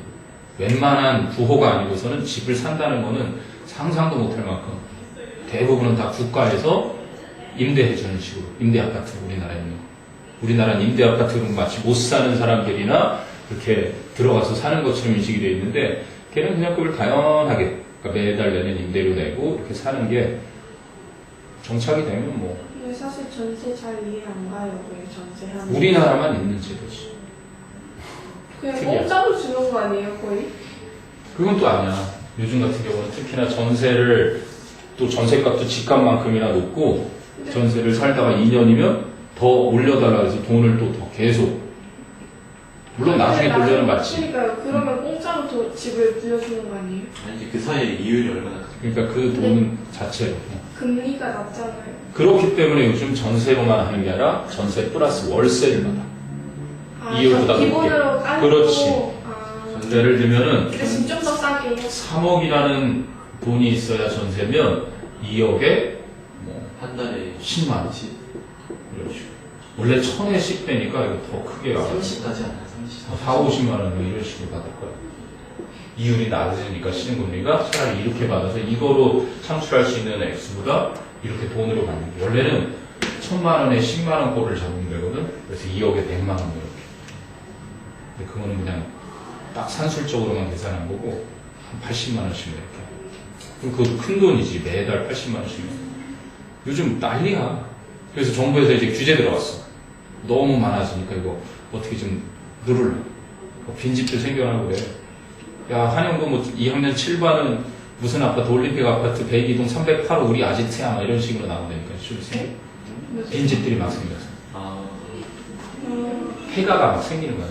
웬만한 부호가 아니고서는 집을 산다는 거는 상상도 못할 만큼 대부분은 다 국가에서 임대해주는 식으로. 임대 아파트, 우리나라에 있는 거. 우리나라는 임대 아파트는 마치 못 사는 사람들이나 그렇게 들어가서 사는 것처럼 인식이 되어 있는데, 걔는 그냥 그걸 당연하게, 그러니까 매달 내는 임대료 내고 이렇게 사는 게 정착이 되면 뭐. 근데 사실 전세 잘 이해 안 가요. 왜 전세하는? 우리나라만 있는 제도지. 그냥 특이하죠. 공짜로 주는 거 아니에요, 거의? 그건 또 아니야. 요즘 같은 경우는 특히나 전세를, 또 전세값도 집값만큼이나 높고, 네. 전세를 살다가 2년이면 더 올려달라 해서 돈을 또 더 계속. 물론 나중에 돌려는 맞지. 그러니까요. 그러면 공짜로 더 집을 빌려주는 거 아니에요? 아니 그 사이에 이율이 얼마나 그러니까 그 돈 자체로. 금리가 낮잖아요. 그렇기 때문에 요즘 전세로만 하는 게 아니라 전세 플러스 월세를 받아. 이율보다 높게. 기본으로 깔고. 그렇지. 예를 들면은 근데 지금 좀 더 싸게. 3억이라는 돈이 있어야 전세면 2억에 뭐 한 달에 10만 원. 그렇죠. 원래 1000에 10배니까 이거 더 크게 가고 30까지 안 해. 30. 4, 50만 원 이런 식으로 받을 거야. 이율이 낮으니까 시행금리가 차라리 이렇게 받아서 이거로 창출할 수 있는 액수보다 이렇게 돈으로 받는 게, 원래는 1000만 원에 10만 원 꼴을 잡으면 되거든. 그래서 2억에 100만 원 이렇게. 근데 그거는 그냥 딱 산술적으로만 계산한 거고 한 80만 원씩 이렇게. 그럼 그것도 큰 돈이지. 매달 80만 원씩이면. 요즘 난리야. 그래서 정부에서 이제 규제 들어갔어. 너무 많아지니까 이거 어떻게 좀 늘을래. 빈집도 생겨나고 그래. 야, 한영도 뭐 2학년 7반은 무슨 아파트, 올림픽 아파트 102동 308호 우리 아지트야, 막 이런 식으로 나온다니까, 슈리생. 빈집들이 막 생겨서. 폐가가 막 생기는 거야.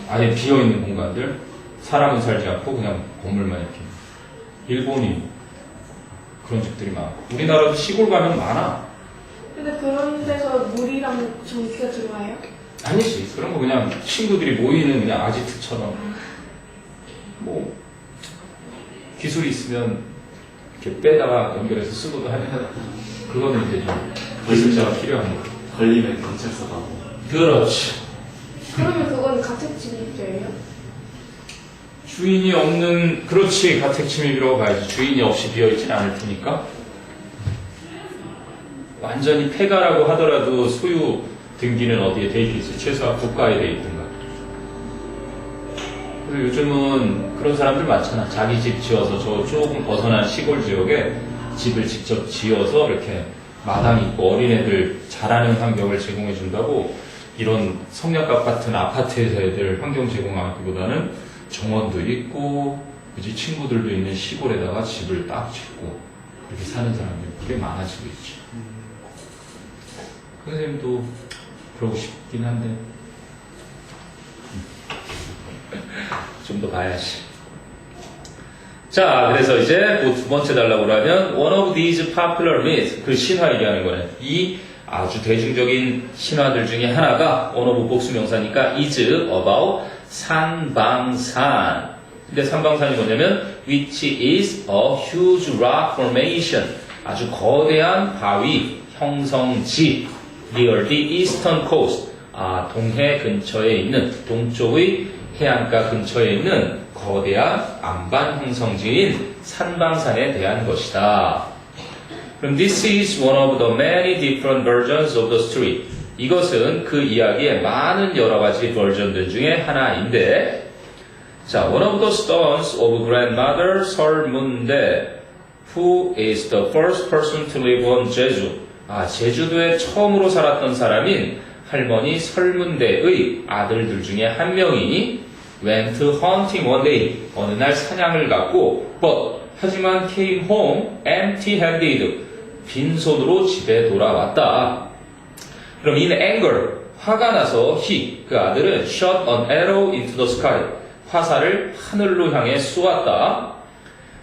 아예 비어있는 공간들, 사람은 살지 않고 그냥 건물만 이렇게. 일본이 그런 집들이 많고. 우리나라도 시골 가면 많아. 근데 그런 데서 물이랑 전기가 들어와요? 아니지. 그런 거 그냥 친구들이 모이는 그냥 아지트처럼. 뭐 기술이 있으면 이렇게 빼다가 연결해서 쓰고도 하면 그거는 이제 좀 기술자가 필요한 거. 걸리면 경찰서 가고. 그렇지. 그러면 그건 가택침입죄예요? 주인이 없는, 그렇지, 가택침입이라고 봐야지. 주인이 없이 비어있지는 않을 테니까. 완전히 폐가라고 하더라도 소유 등기는 어디에 돼 있겠지. 최소한 국가에 돼 있든가. 그리고 요즘은 그런 사람들 많잖아. 자기 집 지어서 저 조금 벗어난 시골 지역에 집을 직접 지어서 이렇게 마당 있고 어린애들 자라는 환경을 제공해 준다고. 이런 성약갑 같은 아파트에서 애들 환경 제공하기보다는 정원도 있고, 그지, 친구들도 있는 시골에다가 집을 딱 짓고 그렇게 사는 사람들이 꽤 많아지고 있지. 그 선생님도 그러고 싶긴 한데 좀 더 봐야지. 자, 그래서 이제 그 두 번째 달라고 하면 one of these popular myths, 그 신화 얘기하는 거네. 이 아주 대중적인 신화들 중에 하나가 one of 복수명사니까 is about 산방산. 근데 산방산이 뭐냐면 which is a huge rock formation, 아주 거대한 바위 형성지 near the eastern coast, 동해 근처에 있는, 동쪽의 해안가 근처에 있는 거대한 안반 형성지인 산방산에 대한 것이다. 그럼 this is one of the many different versions of the story. 이것은 그 이야기의 많은 여러 가지 버전들 중에 하나인데, 자, one of the sons of grandmother 설문대, who is the first person to live on 제주. 제주도에 처음으로 살았던 사람인 할머니 설문대의 아들들 중에 한 명이 went hunting one day, 어느 날 사냥을 갔고, but 하지만 came home empty-handed, 빈손으로 집에 돌아왔다. 그럼 in anger, 화가 나서 he, 그 아들은 shot an arrow into the sky, 화살을 하늘로 향해 쏘았다.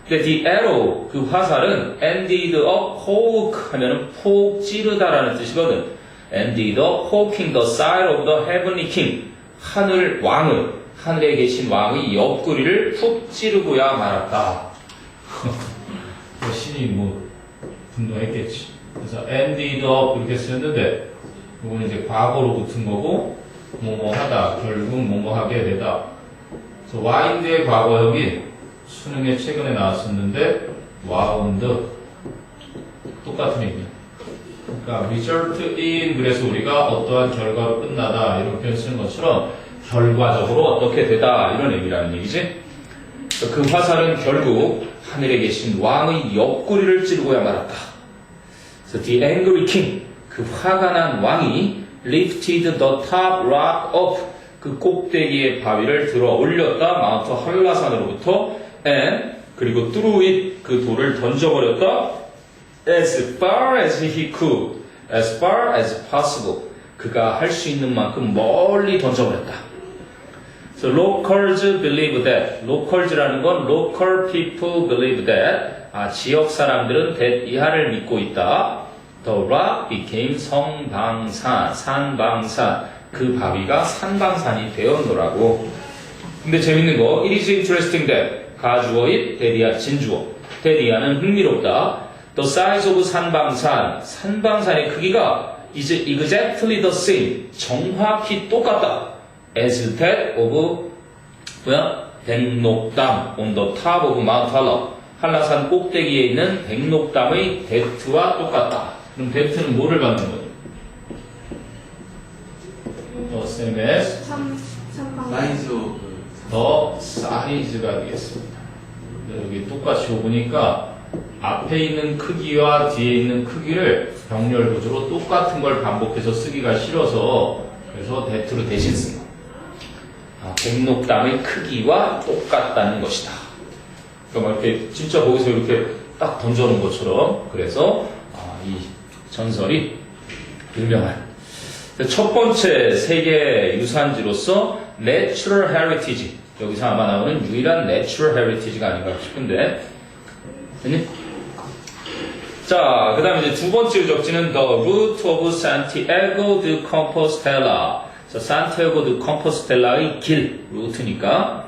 근데 the arrow, 그 화살은 ended up poke 하면은 폭 찌르다라는 뜻이거든. ended up poking the side of the heavenly king, 하늘 왕을, 하늘에 계신 왕의 옆구리를 푹 찌르고야 말았다. 신이 뭐 분노했겠지. 그래서 ended up 이렇게 쓰였는데, 이거는 이제 과거로 붙은 거고, 뭐뭐 하다, 결국 뭐뭐 하게 되다. 그래서 와인드의 과거형인 수능에 최근에 나왔었는데, 와운드 똑같은 얘기야. 그러니까 result in, 그래서 우리가 어떠한 결과로 끝나다 이런 표현 쓰는 것처럼 결과적으로 어떻게 되다 이런 얘기라는 얘기지. 그 화살은 결국 하늘에 계신 왕의 옆구리를 찌르고야 말았다. 그래서 the angry king, 그 화가 난 왕이 lifted the top rock up, 그 꼭대기의 바위를 들어 올렸다. 마운트 한라산으로부터 and, 그리고 threw it, 그 돌을 던져버렸다. as far as he could, as far as possible, 그가 할 수 있는 만큼 멀리 던져버렸다. So locals believe that, locals라는 건 local people believe that, 지역 사람들은 that 이하를 믿고 있다. The rock became 성방산, 산방산, 그 바위가 산방산이 되었노라고. 근데 재밌는 거, it is interesting that, 가주어인 대리아 진주어, 대리아는 흥미롭다. The size of 산방산, 산방산의 크기가 is exactly the same, 정확히 똑같다. as that of 백록담 on the top of Mount Hala, 한라산 꼭대기에 있는 백록담의 대트와 똑같다. 그럼 대트는 뭐를 받는 거죠? The same as 사이즈 오브 the size가 되겠습니다. 여기 똑같이 보니까 앞에 있는 크기와 뒤에 있는 크기를 병렬 구조로 똑같은 걸 반복해서 쓰기가 싫어서 그래서 대트로 대신 쓴 거. 백록담의 크기와 똑같다는 것이다. 그러니까 이렇게 진짜 거기서 이렇게 딱 던져놓은 것처럼. 그래서 이 전설이 유명한 첫 번째 세계 유산지로서 Natural Heritage, 여기서 아마 나오는 유일한 Natural Heritage가 아닌가 싶은데, 됐니? 자, 그 다음에 이제 두 번째 유적지는 The Route of Santiago de Compostela. 자, 산티아고 드 컴포스텔라의 길, 루트니까.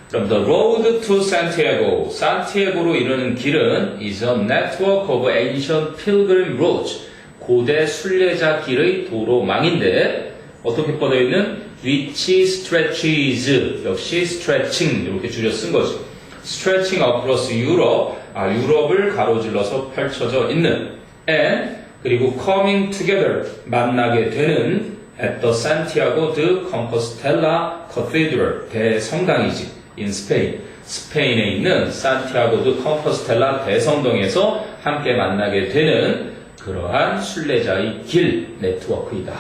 그럼 the road to Santiago, 산티아고로 이르는 길은 is a network of ancient pilgrim routes, 고대 순례자 길의 도로망인데 어떻게 뻗어 있는 which stretches, 역시 stretching 이렇게 줄여 쓴 거죠. stretching across Europe, 유럽을 가로질러서 펼쳐져 있는 and 그리고 coming together, 만나게 되는 at the Santiago de Compostela Cathedral, 대성당이지, in Spain. 스페인에 있는 산티아고 드 컴포스텔라 대성당에서 함께 만나게 되는 그러한 순례자의 길 네트워크이다.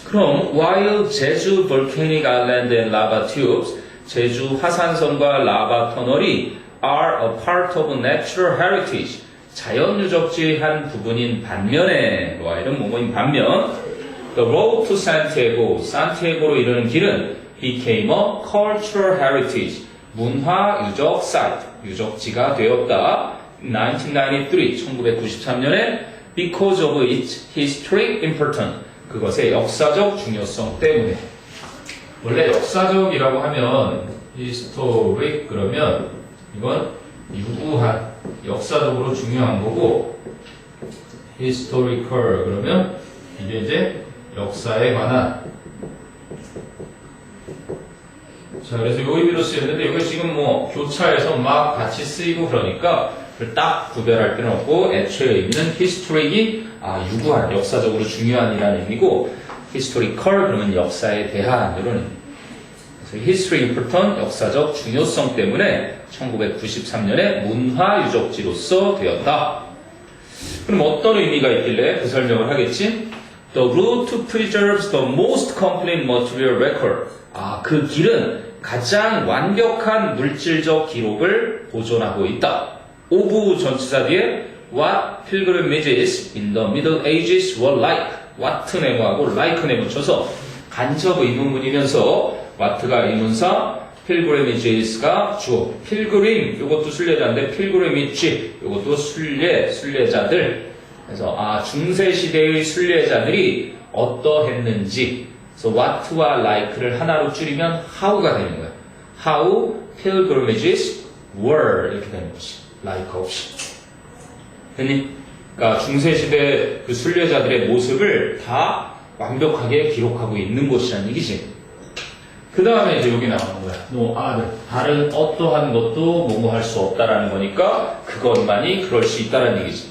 그럼 while 제주 volcanic island and lava tubes, 제주 화산성과 라바 터널이 are a part of natural heritage, 자연유적지의 한 부분인 반면에, 이런 뭐뭐인 반면, the road to Santiago, 산티아고로 이르는 길은 became a cultural heritage. 문화 유적 사이트, 유적지가 되었다. 1993년에 because of its historic importance. 그것의 역사적 중요성 때문에. 원래 역사적이라고 하면 historic 그러면 이건 유구한, 역사적으로 중요한 거고 historical 그러면 이게 이제 역사에 관한. 자, 그래서 요 의미로 쓰였는데 이게 지금 뭐 교차해서 막 같이 쓰이고 그러니까 그걸 딱 구별할 필요는 없고 애초에 의미는 historic이 유구한, 역사적으로 중요한이라는 의미고 historical 그러면 역사에 대한 이런 의미. 그래서 history important 역사적 중요성 때문에 1993년에 문화유적지로서 되었다. 그럼 어떤 의미가 있길래 그 설명을 하겠지? The route preserves the most complete material record. 그 길은 가장 완벽한 물질적 기록을 보존하고 있다. 오브 전치사 뒤에 What pilgrimages in the Middle Ages were like. What 네모하고 like 네모 쳐서 간접 의문문이면서 what가 의문사, pilgrimages가 주어. pilgrim 이것도 순례자인데 pilgrimage 이것도 순례자들. 그래서 중세 시대의 순례자들이 어떠했는지. 그래서 what와 like를 하나로 줄이면 how가 되는 거예요. How pilgrimages were 이렇게 되는 거지. like 없이. 됐니? 그러니까 중세 시대 그 순례자들의 모습을 다 완벽하게 기록하고 있는 곳이라는 얘기지. 그 다음에 이제 여기 나오는 거야. No other. 다른 어떠한 것도 뭐뭐 할 수 없다라는 거니까 그것만이 그럴 수 있다라는 얘기지.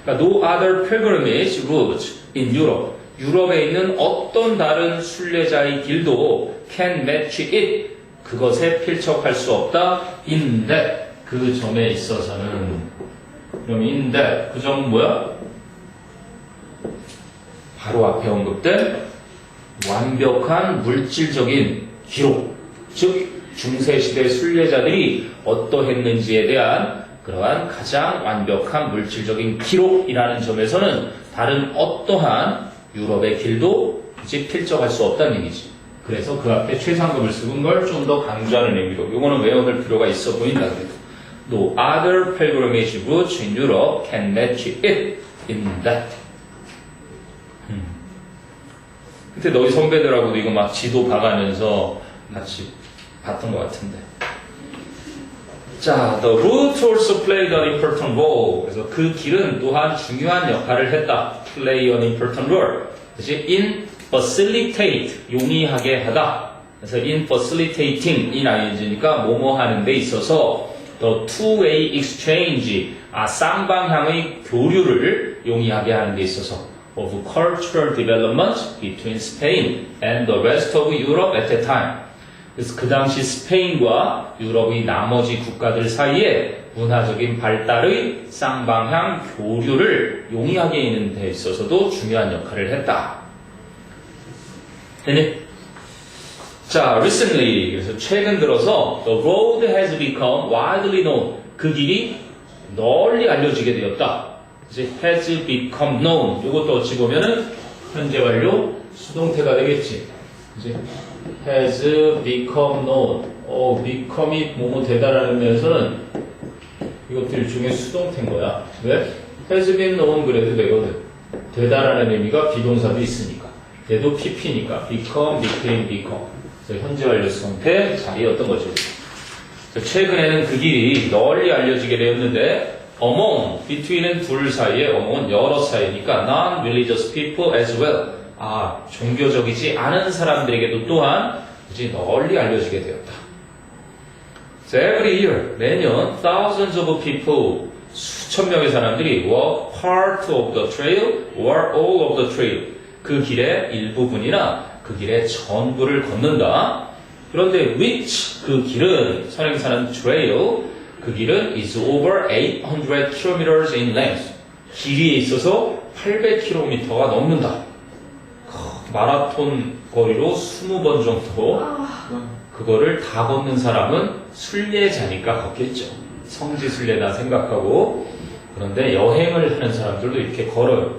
그러니까 no other pilgrimage route in Europe. 유럽에 있는 어떤 다른 순례자의 길도 can match it. 그것에 필적할 수 없다. in that. 그 점에 있어서는. 그럼 in that. 그 점은 뭐야? 바로 앞에 언급된 완벽한 물질적인 기록. 즉 중세시대 순례자들이 어떠했는지에 대한 그러한 가장 완벽한 물질적인 기록이라는 점에서는 다른 어떠한 유럽의 길도 이제 필적할 수 없다는 얘기지. 그래서 그 앞에 최상급을 쓰은 걸 좀 더 강조하는 의미로 요거는 외워둘 필요가 있어 보인다. No other pilgrimage routes in Europe can match it in that. 근데 너희 선배들하고도 이거 막 지도 봐가면서 같이 봤던 것 같은데. 자, the route also played an important role. 그래서 그 길은 또한 중요한 역할을 했다. play an important role. 그래서 in facilitate, 용이하게 하다. 그래서 in facilitating, in ing니까 뭐뭐 하는 데 있어서 the two-way exchange, 쌍방향의 교류를 용이하게 하는 데 있어서 of cultural development between Spain and the rest of Europe at that time. 그래서 그 당시 스페인과 유럽의 나머지 국가들 사이에 문화적인 발달의 쌍방향 교류를 용이하게 하는 데 있어서도 중요한 역할을 했다. 됐니? 자, recently, 그래서 최근 들어서 the road has become widely known. 그 길이 널리 알려지게 되었다. 이제 has become known. 이것도 어찌 보면은 현재 완료 수동태가 되겠지. 이제 has become known. become이 뭐뭐 되다라는 면에서는 이것들 중에 수동태인 거야. 왜? has been known 그래도 되거든. 되다라는 의미가 비동사도 있으니까. 얘도 pp니까. become, became, become. 그래서 현재 완료 수동태 자리였던 거죠. 최근에는 그 길이 널리 알려지게 되었는데 among, between은 둘 사이에, among은 여러 사이니까 non-religious people as well. 종교적이지 않은 사람들에게도 또한 이제 널리 알려지게 되었다. So every year, 매년 thousands of people, 수천 명의 사람들이 walk part of the trail or all of the trail. 그 길의 일부분이나 그 길의 전부를 걷는다. 그런데 which, 그 길은, 선행사는 trail, 그 길은 is over 800 kilometers in length. 길이에 있어서 800km가 넘는다. 마라톤 거리로 20번 정도. 그거를 다 걷는 사람은 순례자니까 걷겠죠. 성지 순례다 생각하고. 그런데 여행을 하는 사람들도 이렇게 걸어요.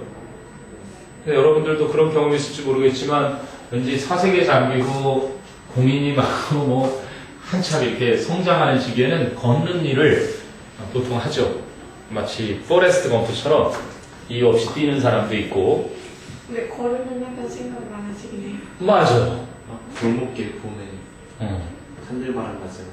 여러분들도 그런 경험이 있을지 모르겠지만 왠지 사색에 잠기고 공인이 많고 뭐 한참 이렇게 성장하는 시기에는 걷는 일을 보통 하죠. 마치 포레스트 검프처럼 이유 없이 뛰는 사람도 있고. 근데 걸으면 약간 생각 많아지긴 해요. 맞아요. 골목길 보면 산들바람 맞으면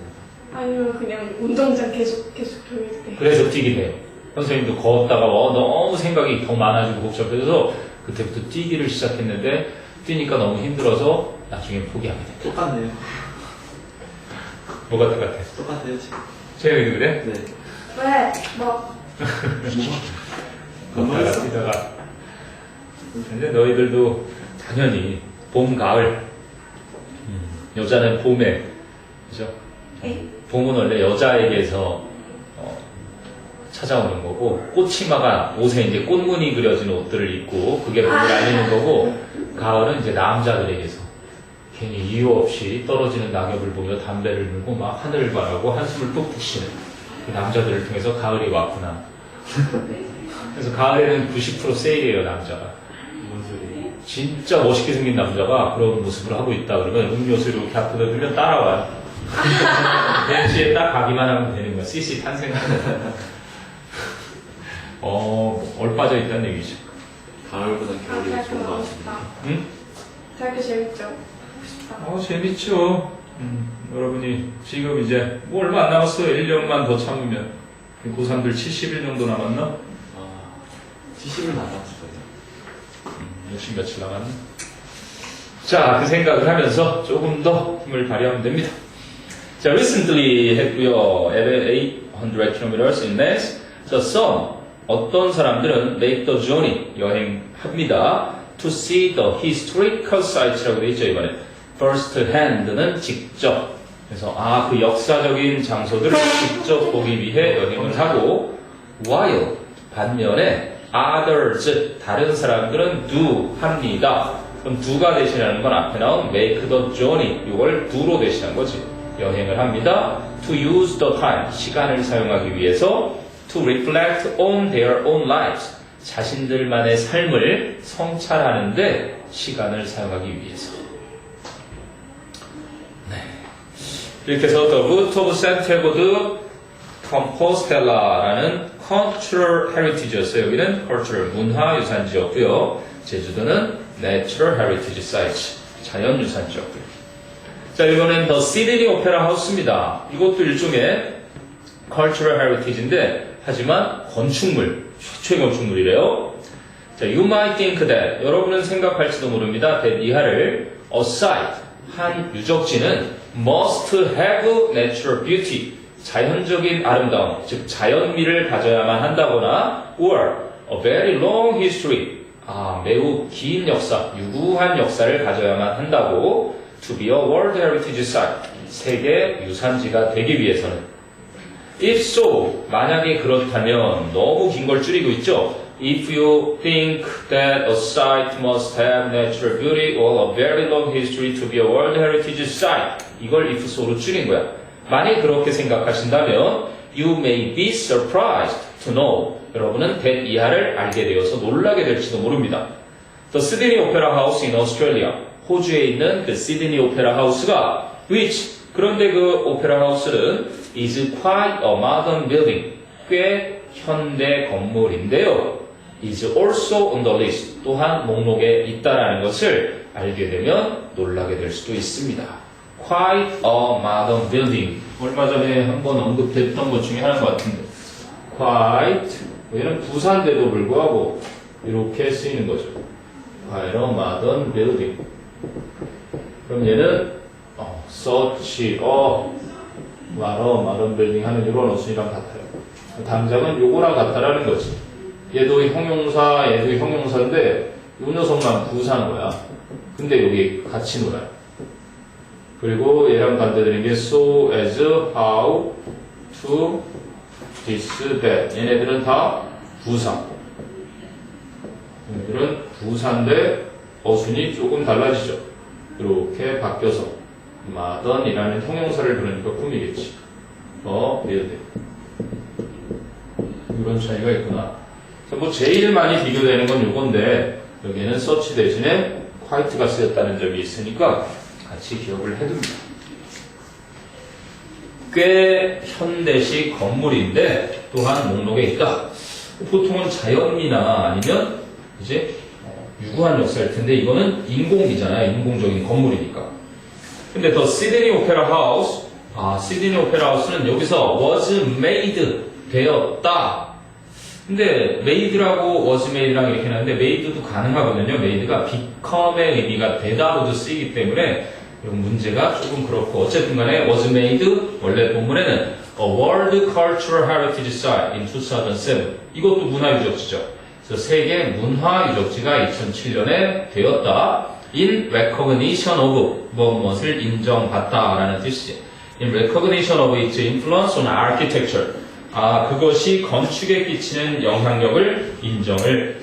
아니면 그냥 운동장 계속 돌릴 때. 그래서 뛰게 돼요. 선생님도 걷다가 너무 생각이 더 많아지고 복잡해져서 그때부터 뛰기를 시작했는데 뛰니까 너무 힘들어서 나중에 포기하게 돼요. 똑같네요. 뭐가 똑같아? 똑같아요 지금. 채영이도 그래? 네. 왜? 뭐? 걷다가 뛰다가. 근데 너희들도 당연히 봄, 가을. 여자는 봄에, 그죠? 에이? 봄은 원래 여자에게서 찾아오는 거고, 꽃치마가 옷에 이제 꽃무늬 그려진 옷들을 입고, 그게 봄을 알리는 거고, 가을은 이제 남자들에게서 괜히 이유 없이 떨어지는 낙엽을 보며 담배를 물고 막 하늘을 바라고 한숨을 푹푹 쉬는 그 남자들을 통해서 가을이 왔구나. 그래서 가을에는 90% 세일이에요, 남자가. 뭔 소리? 진짜 멋있게 생긴 남자가 그런 모습을 하고 있다 그러면 음료수를 이렇게 앞에다 들면 따라와요. 벤치에 딱 가기만 하면 되는 거야. CC 탄생하는 거야. 얼빠져 있다는 얘기죠. 가을보다 겨울이 대학교 좋은 것 가고 같습니다. 싶다. 응? 대학교 재밌죠? 가고 싶다. 재밌죠. 여러분이 지금 이제 뭐 얼마 안 남았어요. 1년만 더 참으면. 고3들 70일 정도 남았나? 아, 70을 남았어요. 며칠 남았나? 자, 그 생각을 하면서 조금 더 힘을 발휘하면 됩니다. 자, recently 했고요. at 800 kilometers in length. The some, 어떤 사람들은 make the journey, 여행합니다. To see the historical sites라고 되어 있죠, 이번에. First hand는 직접. 그래서, 그 역사적인 장소들을 직접 보기 위해 여행을 하고, while, 반면에, others, 다른 사람들은 do, 합니다. 그럼 do가 대신하는 건 앞에 나온 make the journey, 이걸 do로 대신한 거지. 여행을 합니다. To use the time, 시간을 사용하기 위해서 to reflect on their own lives, 자신들만의 삶을 성찰하는데 시간을 사용하기 위해서. 네. 이렇게 해서 the route of Santiago de Compostella라는 cultural heritage였어요. 여기는 cultural, 문화유산지였고요. 제주도는 natural heritage sites, 자연유산지였고요. 자, 이번엔 The Sydney Opera House입니다. 이것도 일종의 cultural heritage인데, 하지만 건축물, 최초의 건축물이래요. 자, you might think that, 여러분은 생각할지도 모릅니다. that 이하를 a site, 한 유적지는 must have natural beauty, 자연적인 아름다움, 즉 자연미를 가져야만 한다거나 or a very long history, 매우 긴 역사, 유구한 역사를 가져야만 한다고 to be a World Heritage Site, 세계 유산지가 되기 위해서는. If so, 만약에 그렇다면 너무 긴 걸 줄이고 있죠. If you think that a site must have natural beauty or a very long history to be a World Heritage Site, 이걸 if so로 줄인 거야. 만약 그렇게 생각하신다면 you may be surprised to know, 여러분은 that 이하를 알게 되어서 놀라게 될지도 모릅니다. The Sydney Opera House in Australia, 호주에 있는 그 시드니 오페라 하우스가 which, 그런데 그 오페라 하우스는 is quite a modern building, 꽤 현대 건물인데요. is also on the list, 또한 목록에 있다라는 것을 알게 되면 놀라게 될 수도 있습니다. quite a modern building, 얼마 전에 한번 언급했던 것 중에 하나인 것 같은데 quite, 얘는 부사인데도 불구하고 이렇게 쓰이는 거죠. quite a modern building. 그럼 얘는 such a modern building 하는 이런 어순이랑 같아요. 당장은 요거랑 같다라는 거지. 얘도 형용사, 얘도 형용사인데 요 녀석만 부사인 거야. 근데 여기 같이 놀아요. 그리고 얘랑 반대되는 게 so, as, how, to, this, that. 얘네들은 다 부사. 얘네들은 부사인데 어순이 조금 달라지죠. 이렇게 바뀌어서 modern이라는 형용사를 부르니까 꾸미겠지. build. 이런 차이가 있구나. 뭐 제일 많이 비교되는 건 요건데 여기에는 such 대신에 quite가 쓰였다는 점이 있으니까 같이 기억을 해둡니다. 꽤 현대식 건물인데 또한 목록에 있다. 보통은 자연미나 아니면 이제 유구한 역사일 텐데 이거는 인공이잖아요. 인공적인 건물이니까. 근데 더 시드니 오페라 하우스, 시드니 오페라 하우스는 여기서 was made 되었다. 근데 made라고 was made랑 이렇게 나는데 made도 가능하거든요. made가 become의 의미가 되다로도 쓰이기 때문에 이 문제가 조금 그렇고 어쨌든 간에 was made 원래 본문에는 a World Cultural Heritage Site in 2007 이것도 문화유적지죠. 그래서 세계 문화유적지가 2007년에 되었다. In recognition of 무엇을 인정받다라는 뜻이지. In recognition of its influence on architecture. 그것이 건축에 끼치는 영향력을 인정을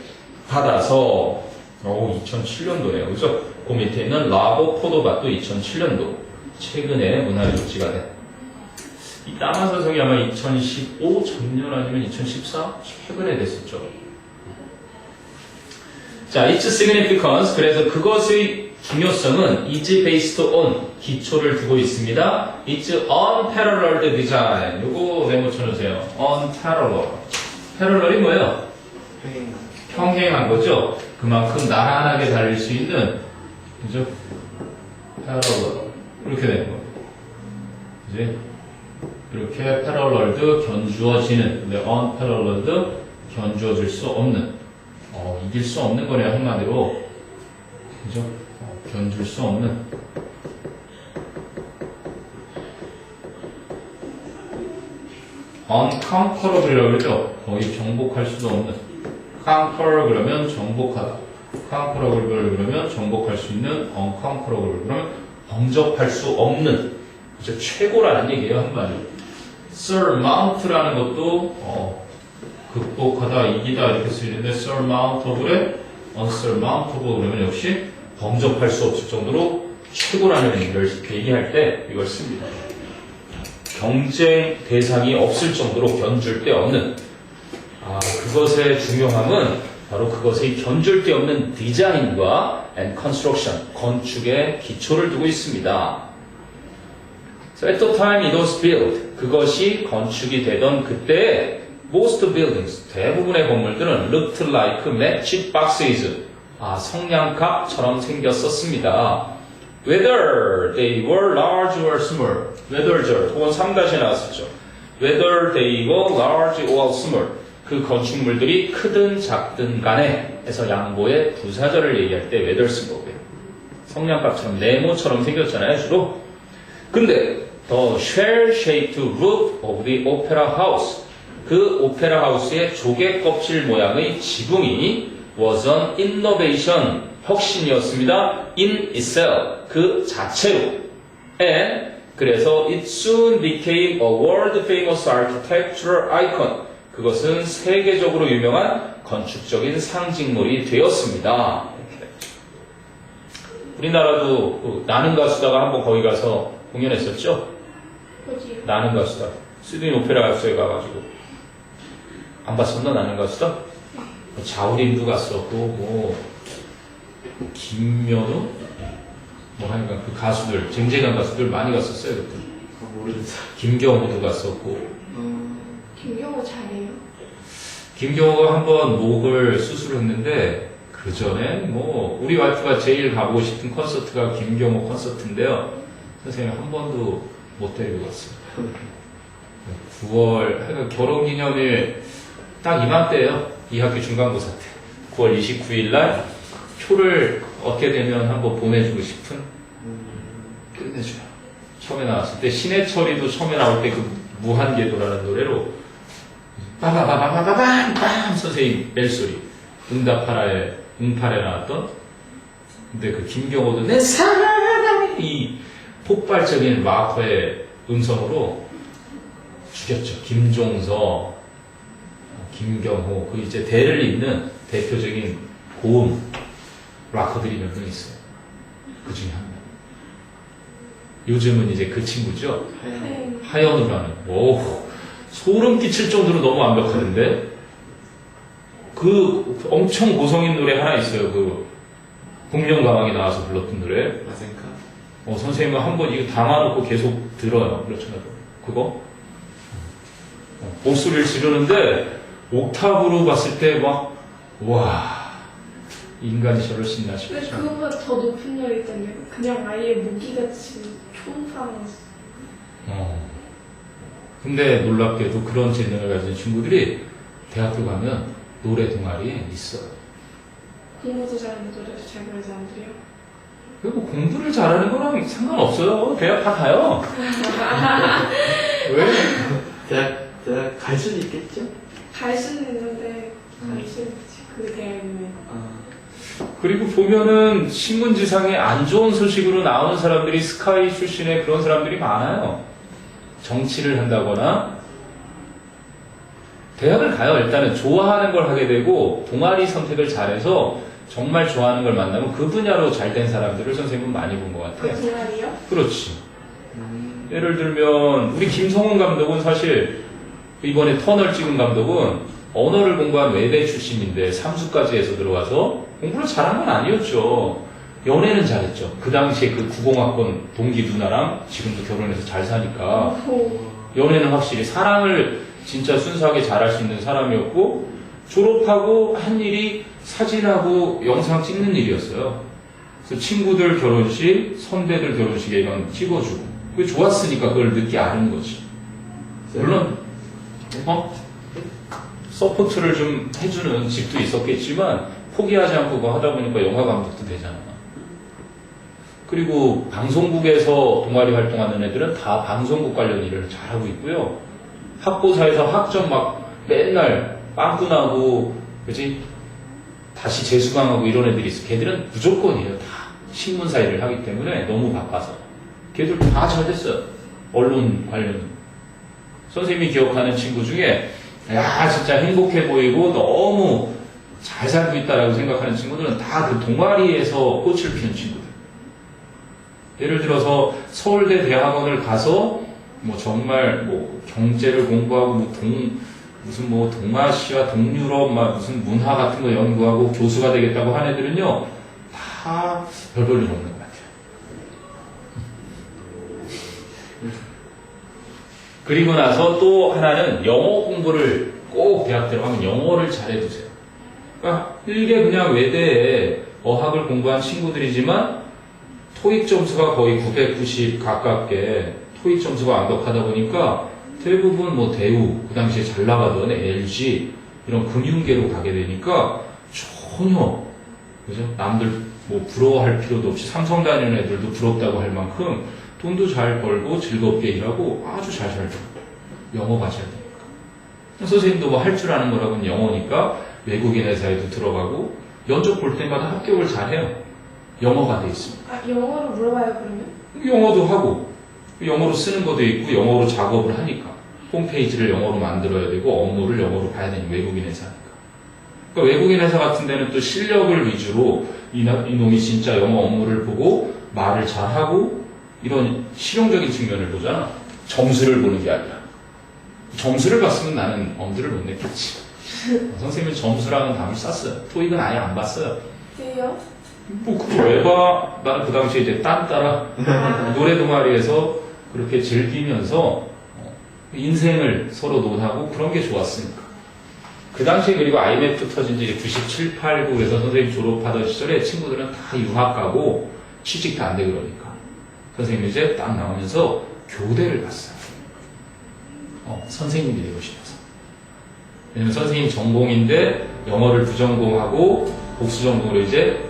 받아서 2007년도네요. 그죠? 그 밑에 있는 라보 포도밭도 2007년도 최근에 문화유적지가 된. 이 남한산성이 아마 2015 전년 아니면 2014 최근에 됐었죠. 자, its significance. 그래서 그것의 중요성은 is based on 기초를 두고 있습니다. It's unparalleled design. 요거 메모 쳐놓으세요. unparalleled. parallel이 뭐예요? 평행한 거죠. 그만큼 나란하게 달릴 수 있는, 그죠? parallel. 이렇게 되는 거예요. 이제 이렇게 paralleled 견주어지는, 근데 unparalleled 견주어질 수 없는. 이길 수 없는 거네요, 한마디로. 그죠? 견줄 수 없는. unconquerable이라고 그러죠? 거의 정복할 수도 없는. conquer 그러면 정복하다. conquerable 그러면 정복할 수 있는. unconquerable 그러면 범접할 수 없는. 그죠? 최고라는 얘기예요, 한마디로. surmount라는 것도, 극복하다, 이기다 이렇게 쓰이는데 surmountable에 unsurmountable 그러면 역시 범접할 수 없을 정도로 최고라는 의미를 얘기할 때 이걸 씁니다. 경쟁 대상이 없을 정도로 견줄 데 없는 그것의 중요함은 바로 그것의 견줄 데 없는 디자인과 and construction, 건축에 기초를 두고 있습니다. So at the time it was built, 그것이 건축이 되던 그때 most buildings, 대부분의 건물들은 looked like match boxes, 성냥갑처럼 생겼었습니다. Whether they were large or small, whether 혹은 3-에 나왔었죠. Whether they were large or small, 그 건축물들이 크든 작든 간에 해서 양보의 부사절을 얘기할 때 whether 쓴 거고요. 성냥갑처럼 네모처럼 생겼잖아요, 주로. 근데 the shell-shaped roof of the opera house, 그 오페라 하우스의 조개 껍질 모양의 지붕이 was an innovation, 혁신이었습니다. in itself, 그 자체로. and 그래서 it soon became a world famous architectural icon. 그것은 세계적으로 유명한 건축적인 상징물이 되었습니다. 우리나라도 나는 가수다가 한번 거기 가서 공연했었죠? 어디요? 나는 가수다. 시드니 오페라 하우스에 가가지고. 안 봤었나? 나는 가수다? 자우림도 갔었고, 김면우? 하여간 그 가수들, 쟁쟁한 가수들 많이 갔었어요, 그때. 모르겠어요. 김경호도 갔었고. 김경호 잘해요. 김경호가 한번 목을 수술했는데, 그 전에 우리 와이프가 제일 가보고 싶은 콘서트가 김경호 콘서트인데요. 선생님 한 번도 못 데리고 갔어요. 9월, 결혼기념일 딱 이맘때예요. 2학기 중간고사 때. 9월 29일 날 표를 얻게 되면 한번 보내주고 싶은. 끝내줘요. 처음에 나왔을 때 신해철이도 처음에 나올 때 그 무한궤도라는 노래로 빠바바바바밤 선생님 멜소리 응답하라에 응팔에 나왔던. 근데 그 김경호도 내 사랑이 이 폭발적인 락커의 음성으로 죽였죠. 김종서, 김경호, 그 이제 대를 잇는 대표적인 고음 락커들이 몇 명 있어요. 그 중에 한 명. 요즘은 이제 그 친구죠. 하연우라는. 소름 끼칠 정도로 너무 완벽하던데. 그 엄청 고성인 노래 하나 있어요. 그 복면가왕이 나와서 불렀던 노래. 마센카? 선생님은 한번 이거 담아놓고 계속 들어요. 그렇잖아요. 그거? 목소리를 지르는데, 옥탑으로 봤을 때 막, 와, 인간이 저럴 수 있나 근데 싶죠. 그거보다 더 높은 열이 때문에 그냥 아예 모기같이 초음파라서. 근데 놀랍게도 그런 재능을 가진 친구들이 대학교 가면 노래 동아리에 있어요. 공부도 잘하는데 노래도 잘 부르는 사람들이요. 그리고 공부를 잘하는 거랑 상관없어요. 대학 다 가요. 왜? 대학 갈 수는 있겠죠? 갈 수는 있는데 갈 수는 있지. 그 대학이면. 그리고 보면은 신문지상에 안 좋은 소식으로 나오는 사람들이 스카이 출신의 그런 사람들이 많아요. 정치를 한다거나 대학을 가요. 일단은 좋아하는 걸 하게 되고 동아리 선택을 잘해서 정말 좋아하는 걸 만나면 그 분야로 잘된 사람들을 선생님은 많이 본 것 같아요. 동아리요? 그렇지. 예를 들면 우리 김성훈 감독은 사실 이번에 터널 찍은 감독은 언어를 공부한 외대 출신인데 삼수까지 해서 들어와서 공부를 잘한 건 아니었죠. 연애는 잘했죠. 그 당시에 그 90학번 동기 누나랑 지금도 결혼해서 잘 사니까 연애는 확실히 사랑을 진짜 순수하게 잘할 수 있는 사람이었고 졸업하고 한 일이 사진하고 영상 찍는 일이었어요. 그래서 친구들 결혼식, 선배들 결혼식에 이런 찍어주고 그게 좋았으니까 그걸 늦게 아는 거지. 물론 서포트를 좀 해주는 집도 있었겠지만 포기하지 않고 그거 하다 보니까 영화 감독도 되잖아. 그리고 방송국에서 동아리 활동하는 애들은 다 방송국 관련 일을 잘하고 있고요. 학고사에서 학점 막 맨날 빵꾸 나고 그지 다시 재수강하고 이런 애들이 있어. 걔들은 무조건이에요. 다 신문사 일을 하기 때문에 너무 바빠서 걔들 다 잘 됐어요. 언론 관련. 선생님이 기억하는 친구 중에 야 진짜 행복해 보이고 너무 잘 살고 있다라고 생각하는 친구들은 다 그 동아리에서 꽃을 피운 친구들. 예를 들어서 서울대 대학원을 가서 뭐 정말 뭐 경제를 공부하고 무슨 뭐 동아시아 동유럽 막 무슨 문화 같은 거 연구하고 교수가 되겠다고 한 애들은요 다 별 볼 일 없는 것 같아요. 그리고 나서 또 하나는 영어 공부를 꼭 대학 들어가면 영어를 잘해두세요. 그러니까 일개 그냥 외대에 어학을 공부한 친구들이지만 토익 점수가 거의 990 가깝게 토익 점수가 완벽하다 보니까 대부분 뭐 대우, 그 당시에 잘 나가던 LG 이런 금융계로 가게 되니까 전혀 그죠? 남들 뭐 부러워할 필요도 없이 삼성 다니는 애들도 부럽다고 할 만큼 돈도 잘 벌고 즐겁게 일하고 아주 잘 살죠. 영어가 잘 되니까. 선생님도 뭐 할 줄 아는 거라고는 영어니까 외국인 회사에도 들어가고 면접 볼 때마다 합격을 잘 해요. 영어가 돼 있습니다. 아, 영어로 물어봐요, 그러면? 영어도 하고 영어로 쓰는 것도 있고 영어로 작업을 하니까 홈페이지를 영어로 만들어야 되고 업무를 영어로 봐야 되는 외국인 회사니까. 그러니까 외국인 회사 같은 데는 또 실력을 위주로 이놈이 진짜 영어 업무를 보고 말을 잘하고 이런 실용적인 측면을 보잖아. 점수를 보는 게 아니라. 점수를 봤으면 나는 엄두를 못 냈겠지. 선생님은 점수라는 단어를 쌌어요. 토익은 아예 안 봤어요. 왜요? 뭐 그거 왜 봐? 나는 그 당시에 이제 딴 따라 노래 동아리에서 그렇게 즐기면서 인생을 서로 논하고 그런 게 좋았으니까. 그 당시에 그리고 IMF 터진 지 97, 8, 9 그래서 선생님 졸업하던 시절에 친구들은 다 유학 가고 취직도 안 돼 그러니까. 선생님이 이제 딱 나오면서 교대를 갔어요. 선생님이 되고 싶어서. 왜냐면 선생님 전공인데 영어를 부전공하고 복수전공으로 이제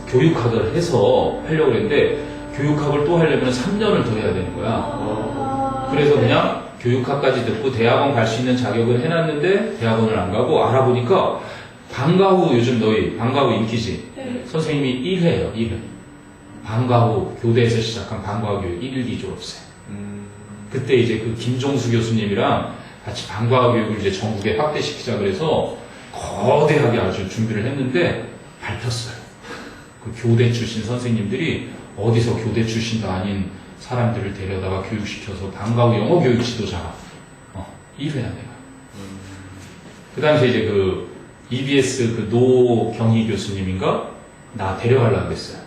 교육학을 해서 하려고 했는데 교육학을 또 하려면 3년을 더 해야 되는 거야. 그래서 그냥 교육학까지 듣고 대학원 갈 수 있는 자격을 해놨는데 대학원을 안 가고 알아보니까 방과후 요즘 너희 방과후 인기지? 네. 선생님이 1회예요. 1회. 방과후 교대에서 시작한 방과후 교육 1기 졸업생. 그때 이제 그 김종수 교수님이랑 같이 방과후 교육을 이제 전국에 확대시키자 그래서 거대하게 아주 준비를 했는데 밟혔어요. 그 교대 출신 선생님들이 어디서 교대 출신도 아닌 사람들을 데려다가 교육시켜서 방과후 영어 교육 지도자가 1회야 내가. 그 당시에 이제 그 EBS 그 노경희 교수님인가 나 데려가려고 했어요.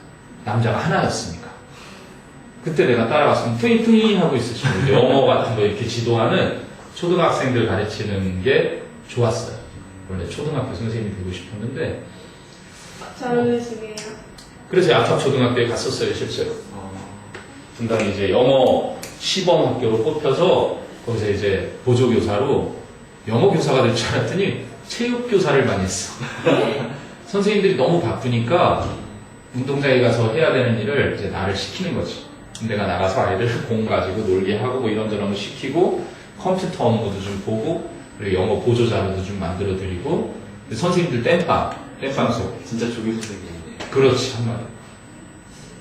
남자가 하나였으니까. 그때 내가 따라갔으면 뿌잉뿌잉 하고 있으시고 영어 같은 거 이렇게 지도하는 초등학생들 가르치는 게 좋았어요. 원래 초등학교 선생님이 되고 싶었는데 잘 어울리시네요. 그래서 약학초등학교에 갔었어요, 실제로. 분당에 이제 영어 시범 학교로 뽑혀서 거기서 이제 보조교사로 영어 교사가 될 줄 알았더니 체육교사를 많이 했어. 선생님들이 너무 바쁘니까 운동장에 가서 해야 되는 일을 이제 나를 시키는 거지. 내가 나가서 아이들 공 가지고 놀게 하고 뭐 이런저런 거 시키고 컴퓨터 업무도 좀 보고 그리고 영어 보조 자료도 좀 만들어 드리고 선생님들 땜빵소. 진짜 조교 선생님이네. 그렇지, 한마디.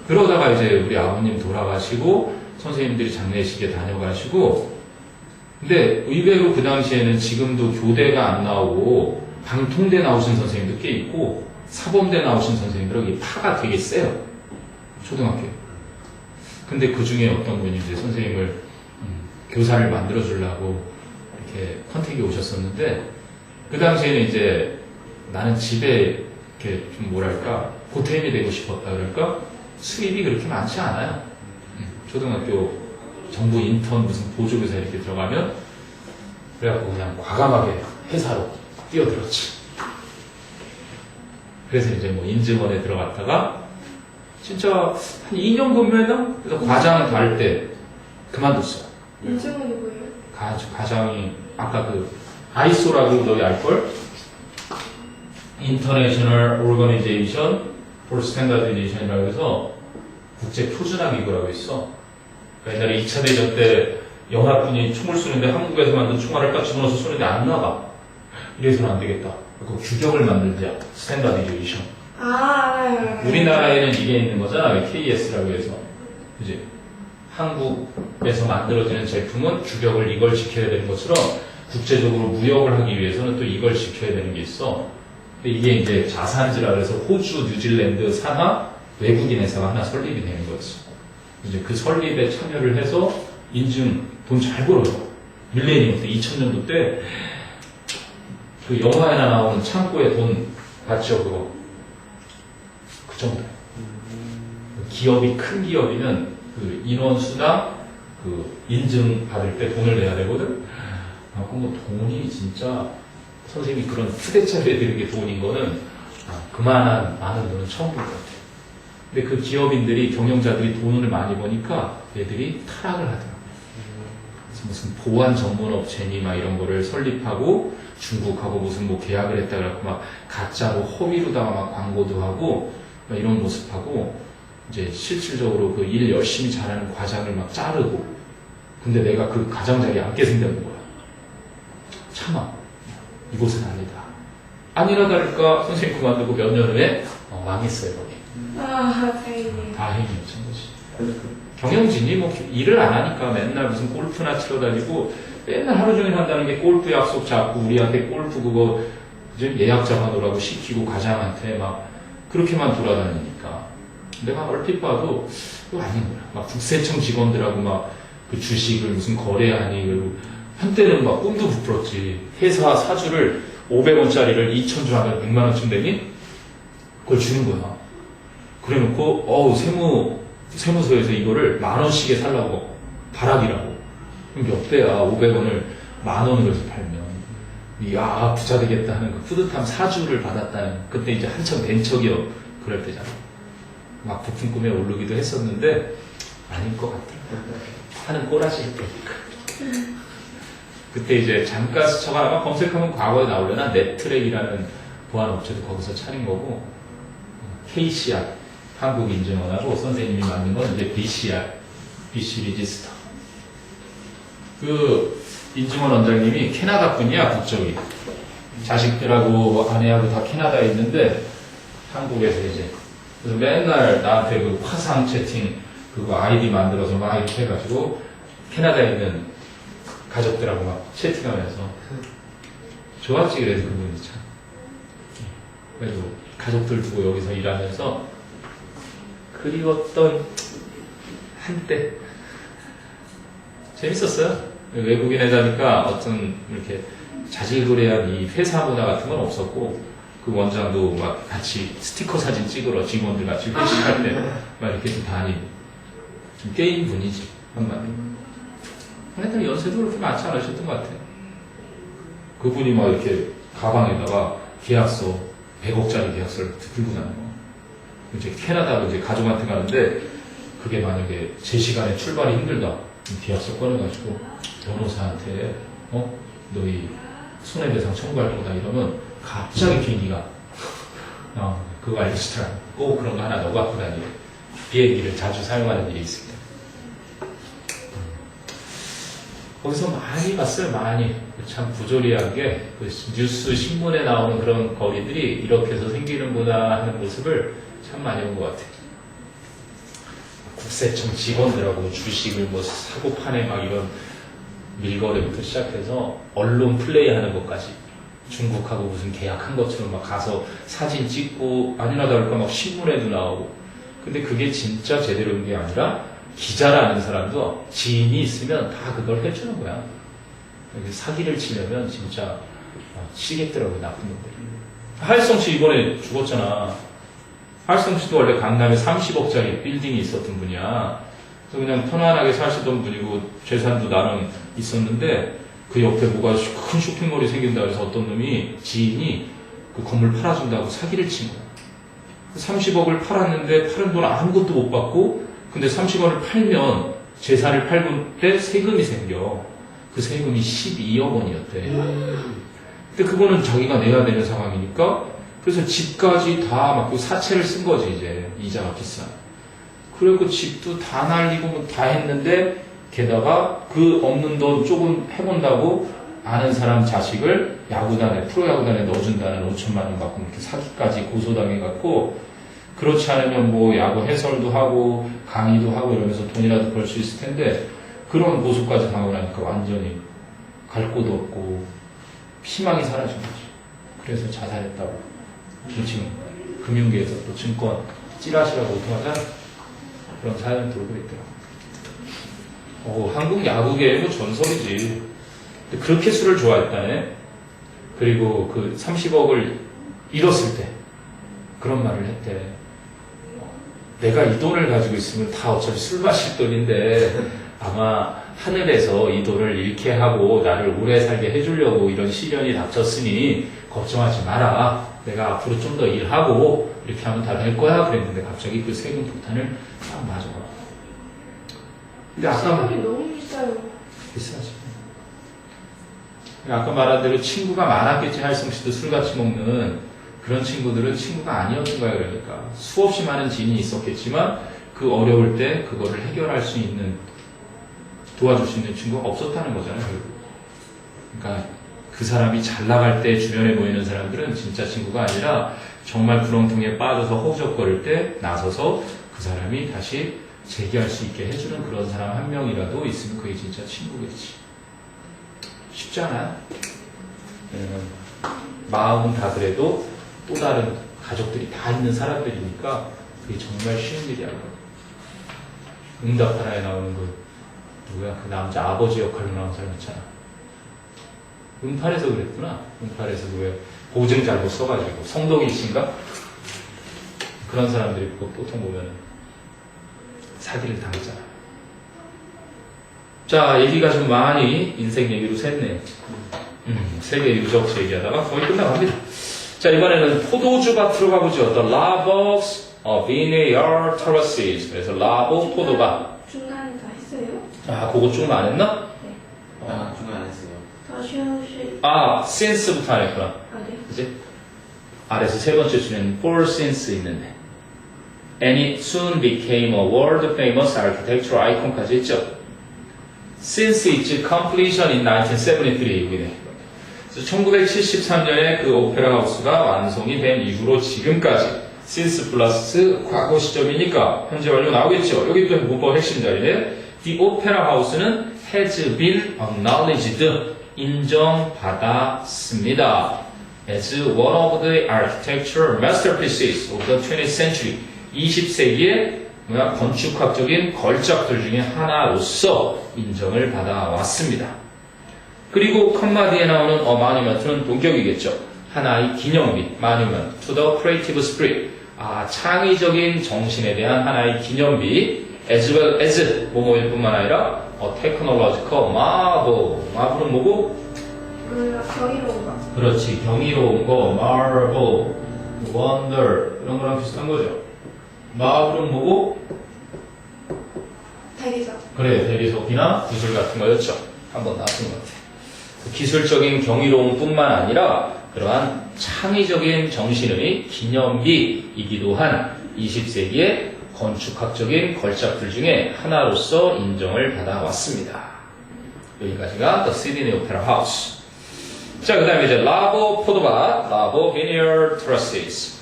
그러다가 이제 우리 아버님 돌아가시고 선생님들이 장례식에 다녀가시고 근데 의외로 그 당시에는 지금도 교대가 안 나오고 방통대 나오신 선생님도 꽤 있고 사범대 나오신 선생님들은 이 파가 되게 세요. 초등학교에. 근데 그 중에 어떤 분이 이제 선생님을 교사를 만들어 주려고 이렇게 컨택이 오셨었는데 그 당시에는 이제 나는 집에 이렇게 좀 뭐랄까 보탬이 되고 싶었다 그럴까 수입이 그렇게 많지 않아요. 초등학교 정부 인턴 무슨 보조교사 이렇게 들어가면 그래갖고 그냥 과감하게 회사로 뛰어들었지. 그래서 이제 뭐 인증원에 들어갔다가 진짜 한 2년 근무했나? 그래서 과장 갈 때 그만뒀어요. 인증원이 뭐예요? 과장이 아까 그 아이소라고 너희 알걸? International Organization for Standardization 해서 국제 표준화 기구라고 있어. 그러니까 옛날에 2차 대전 때 연합군이 총을 쏘는데 한국에서 만든 총알을 딱 집어넣어서 쏘는데 안 나가. 이래서는 안 되겠다. 그 규격을 만들자. 스탠다디제이션. 아, 알아요. 우리나라에는 이게 있는 거잖아. KS라고 해서. 그지? 한국에서 만들어지는 제품은 규격을 이걸 지켜야 되는 것처럼 국제적으로 무역을 하기 위해서는 또 이걸 지켜야 되는 게 있어. 근데 이게 이제 자산지라 그래서 호주, 뉴질랜드 산하 외국인 회사가 하나 설립이 되는 거였어. 이제 그 설립에 참여를 해서 인증 돈 잘 벌어요. 밀레니엄 때, 2000년도 때 그 영화에나 나오는 창고에 돈 받죠, 그거. 그 정도예요. 기업이 큰 기업이면 그 인원수당 그 인증 받을 때 돈을 내야 되거든. 아, 그럼 돈이 진짜 선생님이 그런 휴대차에 드리게 돈인 거는 그만한 많은 돈은 처음 본 것 같아요. 근데 그 기업인들이 경영자들이 돈을 많이 버니까 애들이 타락을 하더라고요. 그래서 무슨 보안 전문 업체니 막 이런 거를 설립하고 중국하고 무슨 뭐 계약을 했다 그래갖고 막 가짜로 허위로다가 막 광고도 하고 막 이런 모습하고 이제 실질적으로 그 일 열심히 잘하는 과장을 막 자르고 근데 내가 그 가장자리에 앉게 생겼는 거야. 참아. 이곳은 아니다. 아니나 다를까 선생님 그만두고 몇 년 후에 망했어요 거기. 아, 다행이네요. 다행이에요 참 거지. 경영진이 뭐 일을 안 하니까 맨날 무슨 골프나 치러 다니고 맨날 하루 종일 한다는 게 골프 약속 잡고 우리한테 골프 그거 이제 예약 잡아놓으라고 시키고 과장한테 막 그렇게만 돌아다니니까 내가 얼핏 봐도 그거 아닌 거야. 막 국세청 직원들하고 막 그 주식을 무슨 거래하니 그리고 한때는 막 꿈도 부풀었지. 회사 사주를 500원짜리를 2,000주 하면 100만원쯤 되니? 그걸 주는 거야. 그래 놓고, 세무서에서 이거를 10,000원씩에 살라고. 바락이라고. 그럼 몇 배야. 500원을 10,000원으로 해서 팔면. 이야, 부자 되겠다 하는 그 뿌듯함 사주를 받았다는. 그때 이제 한참 벤처기업 그럴 때잖아. 막 부푼 꿈에 오르기도 했었는데, 아닐 것 같더라고. 하는 꼬라지일 때니까. 그때 이제 잠깐 스쳐가 아마 검색하면 과거에 나오려나 넷트랙이라는 보안업체도 거기서 차린 거고 KCR 한국인증원하고 선생님이 만든 건 이제 BCR BC 리지스터. 그 인증원 원장님이 캐나다 분이야. 국적이 자식들하고 아내하고 다 캐나다에 있는데 한국에서 이제 그래서 맨날 나한테 그 화상 채팅 그거 아이디 만들어서 막 이렇게 해가지고 캐나다에 있는 가족들하고 막 채팅하면서 좋았지. 그래도 그분이 참 그래도 가족들 두고 여기서 일하면서 그리웠던 한때 재밌었어요. 외국인 회사니까 어떤 이렇게 자질구레한 이 회사 문화 같은 건 없었고 그 원장도 막 같이 스티커 사진 찍으러 직원들 같이 회식할 때 막 이렇게 좀 다니고 좀 게임 분이지 한마디로. 하여튼 연세도 그렇게 많지 않으셨던 것 같아요. 그분이 막 이렇게 가방에다가 계약서 100억짜리 계약서를 들고 다니는 거. 이제 캐나다로 이제 가족한테 가는데 그게 만약에 제 시간에 출발이 힘들다. 계약서 꺼내가지고 변호사한테 너희 손해배상 청구할 거다 이러면 갑자기 비행기가 그거 알려주더라. 꼭 그런 거 하나 넣어 갖고 다니고 비행기를 자주 사용하는 일이 있습니다. 거기서 많이 봤어요. 많이. 참 부조리한 게 그 뉴스 신문에 나오는 그런 거리들이 이렇게 해서 생기는구나 하는 모습을 참 많이 본 것 같아요. 국세청 직원들하고 주식을 뭐 사고 파네 막 이런 밀거래부터 시작해서 언론 플레이하는 것까지 중국하고 무슨 계약한 것처럼 막 가서 사진 찍고 아니나 다를까 막 신문에도 나오고. 근데 그게 진짜 제대로 된 게 아니라 기자라는 사람도 지인이 있으면 다 그걸 해주는 거야. 사기를 치려면 진짜 치겠더라고요, 나쁜 놈들이. 하일성 씨 이번에 죽었잖아. 하일성 씨도 원래 강남에 30억짜리 빌딩이 있었던 분이야. 그래서 그냥 편안하게 사시던 분이고 재산도 나름 있었는데 그 옆에 뭐가 큰 쇼핑몰이 생긴다 그래서 어떤 놈이 지인이 그 건물 팔아준다고 사기를 친 거야. 30억을 팔았는데 파는 돈 아무것도 못 받고 근데 30원을 팔면 재산을 팔고 때 세금이 생겨. 그 세금이 12억 원이었대. 근데 그거는 자기가 내야 되는 상황이니까 그래서 집까지 다 막 그 사채를 쓴 거지 이제 이자가 비싸. 그리고 집도 다 날리고 뭐 다 했는데 게다가 그 없는 돈 조금 해본다고 아는 사람 자식을 야구단에 프로야구단에 넣어준다는 5천만 원 갖고 이렇게 사기까지 고소당해갖고 그렇지 않으면 뭐 야구 해설도 하고 강의도 하고 이러면서 돈이라도 벌 수 있을 텐데 그런 고소까지 당하고 나니까 완전히 갈 곳도 없고 희망이 사라진 거지. 그래서 자살했다고. 지금 금융계에서 또 증권 찌라시라고 오통하잖아. 그런 사연이 돌고 있더라고. 한국 야구계의 뭐 전설이지. 근데 그렇게 술을 좋아했다네. 그리고 그 30억을 잃었을 때 그런 말을 했대. 내가 이 돈을 가지고 있으면 다 어차피 술 마실 돈인데 아마 하늘에서 이 돈을 잃게 하고 나를 오래 살게 해주려고 이런 시련이 닥쳤으니 걱정하지 마라. 내가 앞으로 좀 더 일하고 이렇게 하면 다 될 거야. 그랬는데 갑자기 그 세금 폭탄을 딱 맞아. 근데 아까 세금이 너무 비싸요. 비싸지. 아까 말한 대로 친구가 많았겠지. 하일성 씨도 술 같이 먹는 그런 친구들은 친구가 아니었던 거야. 그러니까 수없이 많은 지인이 있었겠지만 그 어려울 때 그거를 해결할 수 있는 도와줄 수 있는 친구가 없었다는 거잖아요. 그러니까 그 사람이 잘 나갈 때 주변에 모이는 사람들은 진짜 친구가 아니라 정말 구렁텅이에 빠져서 허우적거릴 때 나서서 그 사람이 다시 재기할 수 있게 해주는 그런 사람 한 명이라도 있으면 그게 진짜 친구겠지. 쉽지 않아요. 마음은 다 그래도 또 다른 가족들이 다 있는 사람들이니까 그게 정말 쉬운 일이 아니야. 응답 하나에 나오는 그 누구야? 그 남자 아버지 역할로 나온 사람 있잖아. 응팔에서 그랬구나. 응팔에서 왜 보증 잘못 써가지고 성동일 씨인가? 그런 사람들이 보통 보면 사기를 당하잖아. 자, 얘기가 좀 많이 인생 얘기로 샜네. 세계 유적 얘기하다가 거의 끝나갑니다. 자, 이번에는 포도주 밭으로 가보죠. The Labos of Vineyard Terraces. 그래서 라보 포도밭. 중간에 다 했어요? 아, 그거 좀 안 했나? 네. 중간 안 했어요. 다시 하시. since부터 안 했구나. 네. 그치? 아래서 세 번째 줄에는 for since 있는데. And it soon became a world famous architectural icon까지 있죠. Since its completion in 1973이네. 그래서 1973년에 그 오페라 하우스가 완성이 된 이후로 지금까지 since 플러스 과거 시점이니까 현재 완료 나오겠죠. 여기 또 문법 핵심 자리네. The opera house는 has been acknowledged. 인정받았습니다. As one of the architectural masterpieces of the 20th century. 20세기의 건축학적인 걸작들 중에 하나로서 인정을 받아왔습니다. 그리고 컴마 뒤에 나오는 a monument는 동격이겠죠. 하나의 기념비, monument to the creative spirit. 창의적인 정신에 대한 하나의 기념비. as well as 뭐뭐일 뿐만 아니라 technological marvel. marvel은 뭐고? 몰라, 경이로운 거. 그렇지, 경이로운 거, marvel, wonder 이런 거랑 비슷한 거죠. marvel은 뭐고? 대리석. 그래, 대리석이나 구슬 같은 거였죠. 한번 나왔던 것 같아. 기술적인 경이로움 뿐만 아니라 그러한 창의적인 정신의 기념비이기도 한 20세기의 건축학적인 걸작들 중에 하나로서 인정을 받아왔습니다. 여기까지가 The Sydney Opera House. 자, 그 다음에 이제 라보 포도밭, 라보 Vineyard Terraces.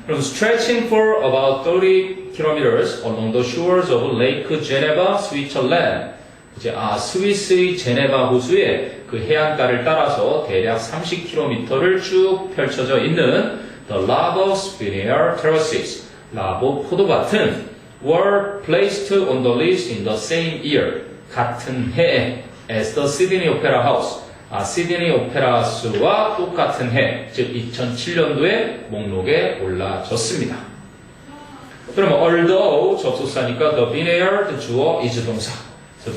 그럼 stretching for about 30 kilometers along the shores of Lake Geneva, Switzerland. 이제 스위스의 제네바 호수의 그 해안가를 따라서 대략 30km를 쭉 펼쳐져 있는 The Labos Vineyard Terraces, 라보 포도밭은 were placed on the list in the same year, 같은 해에 as the Sydney Opera House, 시드니 오페라 하우스와 똑같은 해, 즉 2007년도에 목록에 올라졌습니다. 그러면 although 접속사니까 the vineyard 주어 is 동사.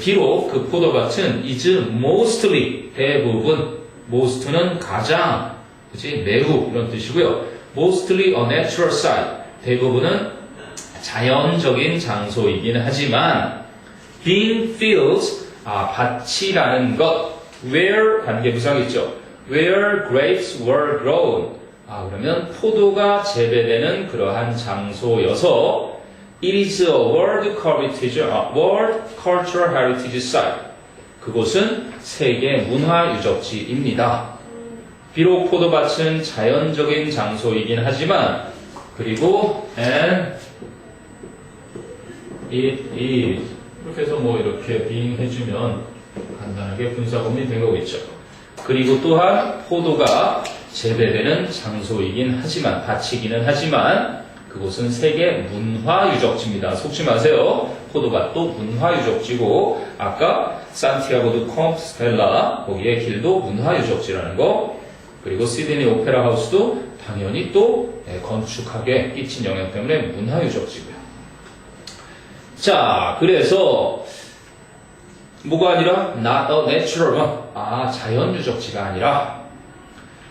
비록 그 포도밭은 is mostly 대부분, most는 가장, 그치 매우 이런 뜻이고요. mostly a natural site 대부분은 자연적인 장소이긴 하지만 being fields 밭이라는 것 where 관계부사겠죠. where grapes were grown 그러면 포도가 재배되는 그러한 장소여서 it is a world cultural heritage site. 그곳은 세계 문화 유적지입니다. 비록 포도밭은 자연적인 장소이긴 하지만 그리고 and it is 이렇게 해서 뭐 이렇게 being 해주면 간단하게 분사구문이 된 거겠죠. 그리고 또한 포도가 재배되는 장소이긴 하지만 밭이기는 하지만 그곳은 세계 문화유적지입니다. 속지 마세요. 포도밭도 문화유적지고 아까 산티아고 드 컴스텔라 거기에 길도 문화유적지라는 거 그리고 시드니 오페라 하우스도 당연히 또 건축학에 끼친 영향 때문에 문화유적지고요. 자, 그래서 뭐가 아니라 not a natural one. 자연유적지가 아니라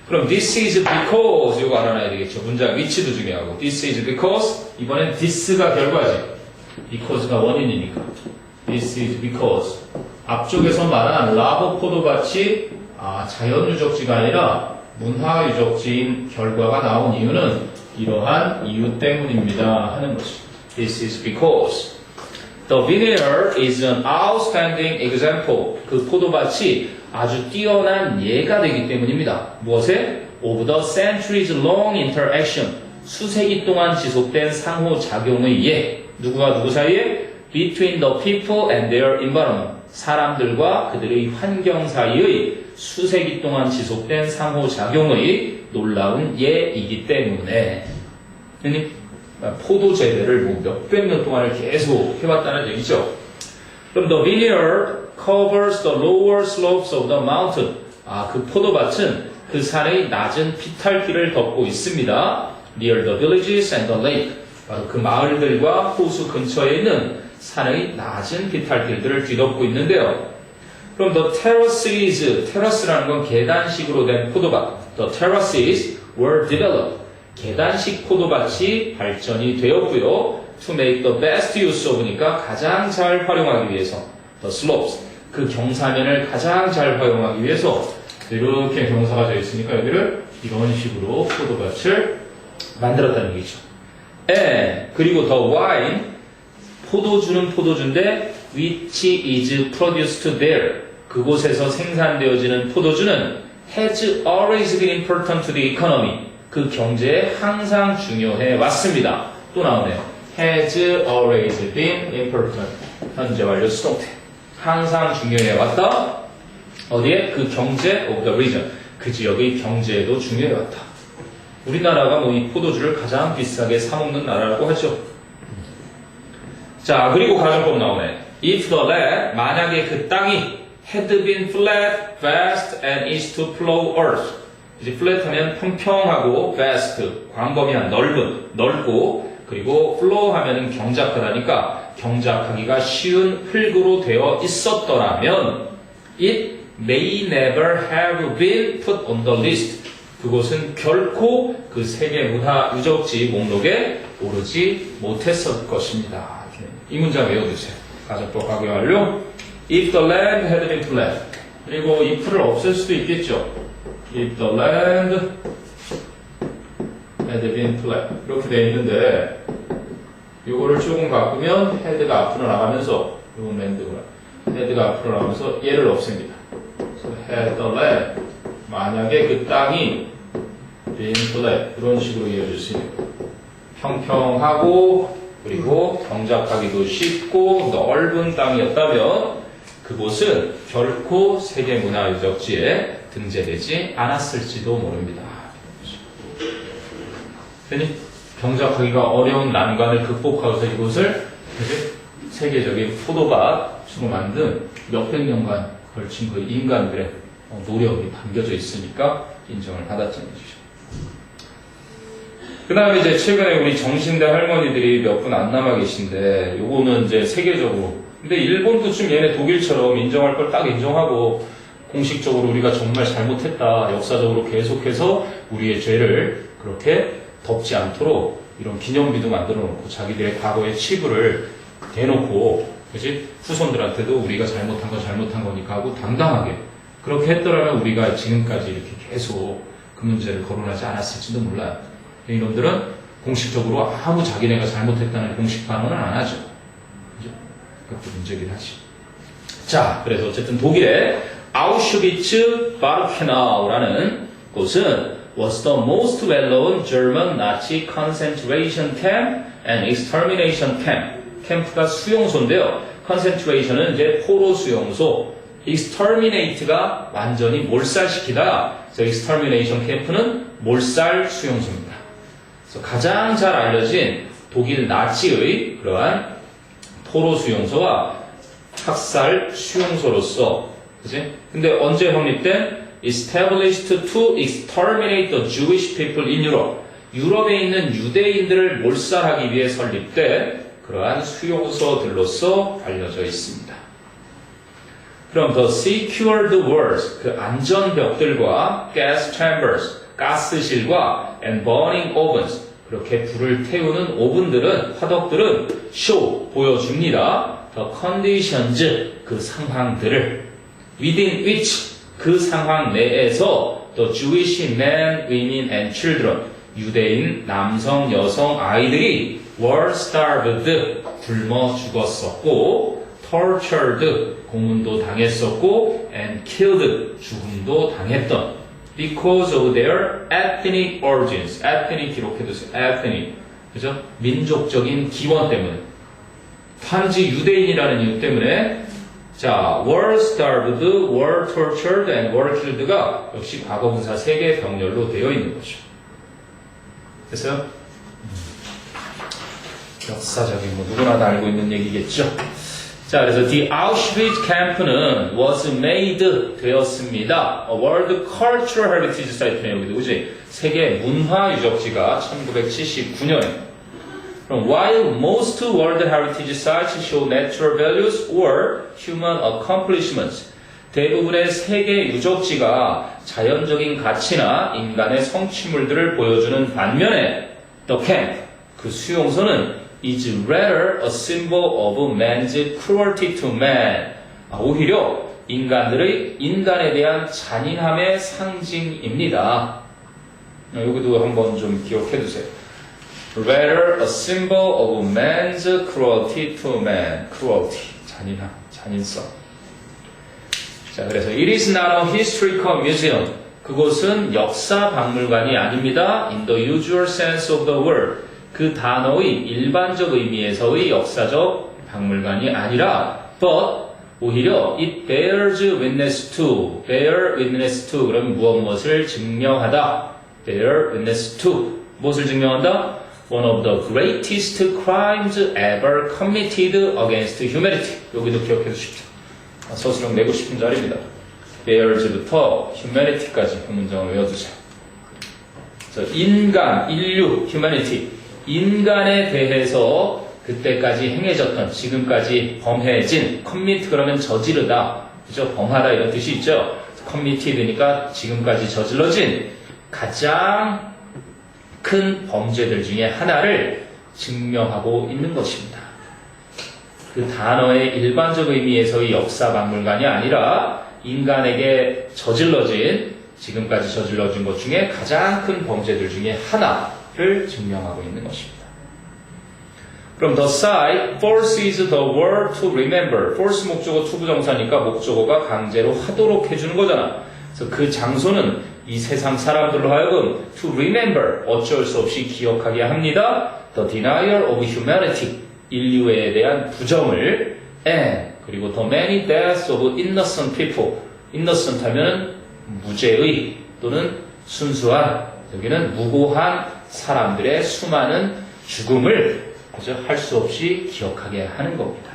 그럼 this is because 이거 알아놔야 되겠죠. 문장 위치도 중요하고 this is because 이번엔 this가 결과지. because가 원인이니까 this is because 앞쪽에서 말한 라보 포도밭이 자연유적지가 아니라 문화유적지인 결과가 나온 이유는 이러한 이유 때문입니다 하는 것입니다. This is because the vineyard is an outstanding example. 그 포도밭이 아주 뛰어난 예가 되기 때문입니다. 무엇에? Of the centuries long interaction. 수세기 동안 지속된 상호작용의 예. 누구와 누구 사이에? Between the people and their environment. 사람들과 그들의 환경 사이의 수세기 동안 지속된 상호작용의 놀라운 예이기 때문에 포도 재배를 뭐 몇백 년 동안을 계속 해왔다는 얘기죠. 그럼 the vineyard covers the lower slopes of the mountain. 그 포도밭은 그 산의 낮은 피탈길을 덮고 있습니다. Near the villages and the lake. 바로 그 마을들과 호수 근처에 있는 산의 낮은 피탈길들을 뒤덮고 있는데요. 그럼 the terraces, 테라스라는 건 계단식으로 된 포도밭. The terraces were developed. 계단식 포도밭이 발전이 되었고요. To make the best use of니까 가장 잘 활용하기 위해서. The slopes, 그 경사면을 가장 잘 활용하기 위해서 이렇게 경사가 되어 있으니까 여기를 이런 식으로 포도밭을 만들었다는 얘기죠. 그리고 the wine, 포도주는 포도주인데 which is produced there, 그곳에서 생산되어지는 포도주는 has always been important to the economy, 그 경제에 항상 중요해 왔습니다. 또 나오네요. has always been important. 현재 완료 수동태. 항상 중요해 왔다. 어디에? 그 경제 of the region. 그 지역의 경제에도 중요해 왔다. 우리나라가 뭐 이 포도주를 가장 비싸게 사먹는 나라라고 하죠. 자, 그리고 가정법 나오네. If the land, 만약에 그 땅이 had been flat, vast, and east to plow earth. 이제 flat하면 평평하고 vast, 광범위한 넓은, 넓고 그리고 flow 하면은 경작하다니까 경작하기가 쉬운 흙으로 되어 있었더라면 it may never have been put on the list. 그곳은 결코 그 세계 문화 유적지 목록에 오르지 못했을 것입니다. 이 문장 외워두세요. 가정법 확인 완료. If the land had been flat. 그리고 if를 없앨 수도 있겠죠. If the land had been flat. 이렇게 되어 있는데 요거를 조금 바꾸면 head가 앞으로 나가면서 요건 land구나. head가 앞으로 나가면서 얘를 없앱니다. So had the land. 만약에 그 땅이 been flat. 이런 식으로 이어질 수 있는 거예요. 평평하고 그리고 경작하기도 쉽고 넓은 땅이었다면 그곳은 결코 세계문화유적지에 등재되지 않았을지도 모릅니다. 그러니 경작하기가 어려운 난관을 극복하고서 이곳을 세계적인 포도밭으로 만든 몇백 년간 걸친 그 인간들의 노력이 담겨져 있으니까 인정을 받았다는 얘기죠. 그 다음에 이제 최근에 우리 정신대 할머니들이 몇 분 안 남아 계신데 요거는 이제 세계적으로 근데 일본도 좀 얘네 독일처럼 인정할 걸 딱 인정하고 공식적으로 우리가 정말 잘못했다 역사적으로 계속해서 우리의 죄를 그렇게 덮지 않도록 이런 기념비도 만들어 놓고 자기들의 과거의 치부를 대놓고 그치? 후손들한테도 우리가 잘못한 건 잘못한 거니까 하고 당당하게 그렇게 했더라면 우리가 지금까지 이렇게 계속 그 문제를 거론하지 않았을지도 몰라요. 이놈들은 공식적으로 아무 자기네가 잘못했다는 공식 반응은 안 하죠. 그죠? 그것도 문제긴 하지. 자, 그래서 어쨌든 독일의 아우슈비츠 바르케나우라는 곳은 was the most well-known German Nazi concentration camp and extermination camp. 캠프가 수용소인데요. concentration은 이제 포로 수용소, exterminate가 완전히 몰살시키다. 그래서 extermination 캠프는 몰살 수용소입니다. 그래서 가장 잘 알려진 독일 나치의 그러한 포로 수용소와 학살 수용소로서, 그지? 근데 언제 확립된? Established to exterminate the Jewish people in Europe. 유럽에 있는 유대인들을 몰살하기 위해 설립된 그러한 수용소들로서 알려져 있습니다. 그럼 the secured walls, 그 안전벽들과 gas chambers, 가스실과 and burning ovens, 그렇게 불을 태우는 오븐들은, 화덕들은 show, 보여줍니다. the conditions, 그 상황들을 within which, 그 상황 내에서 the Jewish men, women and children, 유대인 남성, 여성, 아이들이 were starved, 굶어 죽었었고 tortured, 고문도 당했었고 and killed, 죽음도 당했던 because of their ethnic origins. ethnic 기록해두세요. ethnic. 그죠? 민족적인 기원 때문에. 단지 유대인이라는 이유 때문에 자, were starved, were tortured, and were killed가 역시 과거분사 3개 병렬로 되어 있는 거죠. 됐어요? 역사적인 뭐 누구나 다 알고 있는 얘기겠죠. 자, 그래서 the Auschwitz camp는 was made 되었습니다. A World Cultural Heritage Site네요. 여기도 그지? 세계 문화 유적지가 1979년에. 그럼 while most World Heritage Sites show natural values or human accomplishments, 대부분의 세계 유적지가 자연적인 가치나 인간의 성취물들을 보여주는 반면에 the camp, 그 수용소는 is rather a symbol of man's cruelty to man. 오히려 인간에 대한 잔인함의 상징입니다. 여기도 한번 좀 기억해 두세요. Rather a symbol of man's cruelty to man. cruelty, 잔인함, 잔인성. 자, 그래서 it is not a historical museum. 그곳은 역사 박물관이 아닙니다. In the usual sense of the word. 그 단어의 일반적 의미에서의 역사적 박물관이 아니라 but 오히려 it bears witness to. bear witness to 그러면 무엇을 증명하다. bear witness to 무엇을 증명한다? one of the greatest crimes ever committed against humanity. 여기도 기억해 주십시오. 서술형 내고 싶은 자리입니다. bears부터 humanity까지 그 문장을 외워두세요. 인간, 인류, humanity. 인간에 대해서 그때까지 행해졌던, 지금까지 범해진, commit 그러면 저지르다, 그죠? 범하다 이런 뜻이 있죠. committed니까 지금까지 저질러진 가장 큰 범죄들 중에 하나를 증명하고 있는 것입니다. 그 단어의 일반적 의미에서의 역사 박물관이 아니라 인간에게 저질러진, 지금까지 저질러진 것 중에 가장 큰 범죄들 중에 하나를 증명하고 있는 것입니다. 그럼 the site forces the world to remember. force 목적어 투부정사니까 목적어가 강제로 하도록 해주는 거잖아. 그래서 그 장소는 이 세상 사람들로 하여금 to remember, 어쩔 수 없이 기억하게 합니다. the denial of humanity. 인류에 대한 부정을 and 그리고 the many deaths of innocent people. innocent 하면 무죄의 또는 순수한, 여기는 무고한 사람들의 수많은 죽음을 할 수 없이 기억하게 하는 겁니다.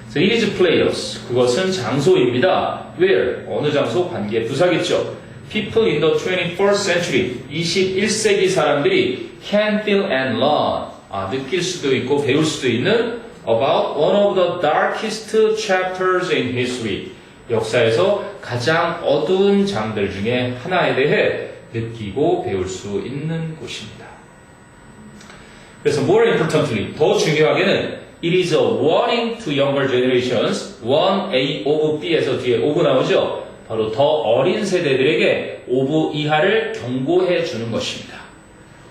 So it is players. 그것은 장소입니다. Where? 어느 장소? 관계 부사겠죠. People in the 21st century. 21세기 사람들이 can feel and learn. 느낄 수도 있고 배울 수도 있는 about one of the darkest chapters in history. 역사에서 가장 어두운 장들 중에 하나에 대해 느끼고 배울 수 있는 곳입니다. 그래서 more importantly, 더 중요하게는 it is a warning to younger generations. one A of B에서 뒤에 of 나오죠. 바로 더 어린 세대들에게 of 이하를 경고해 주는 것입니다.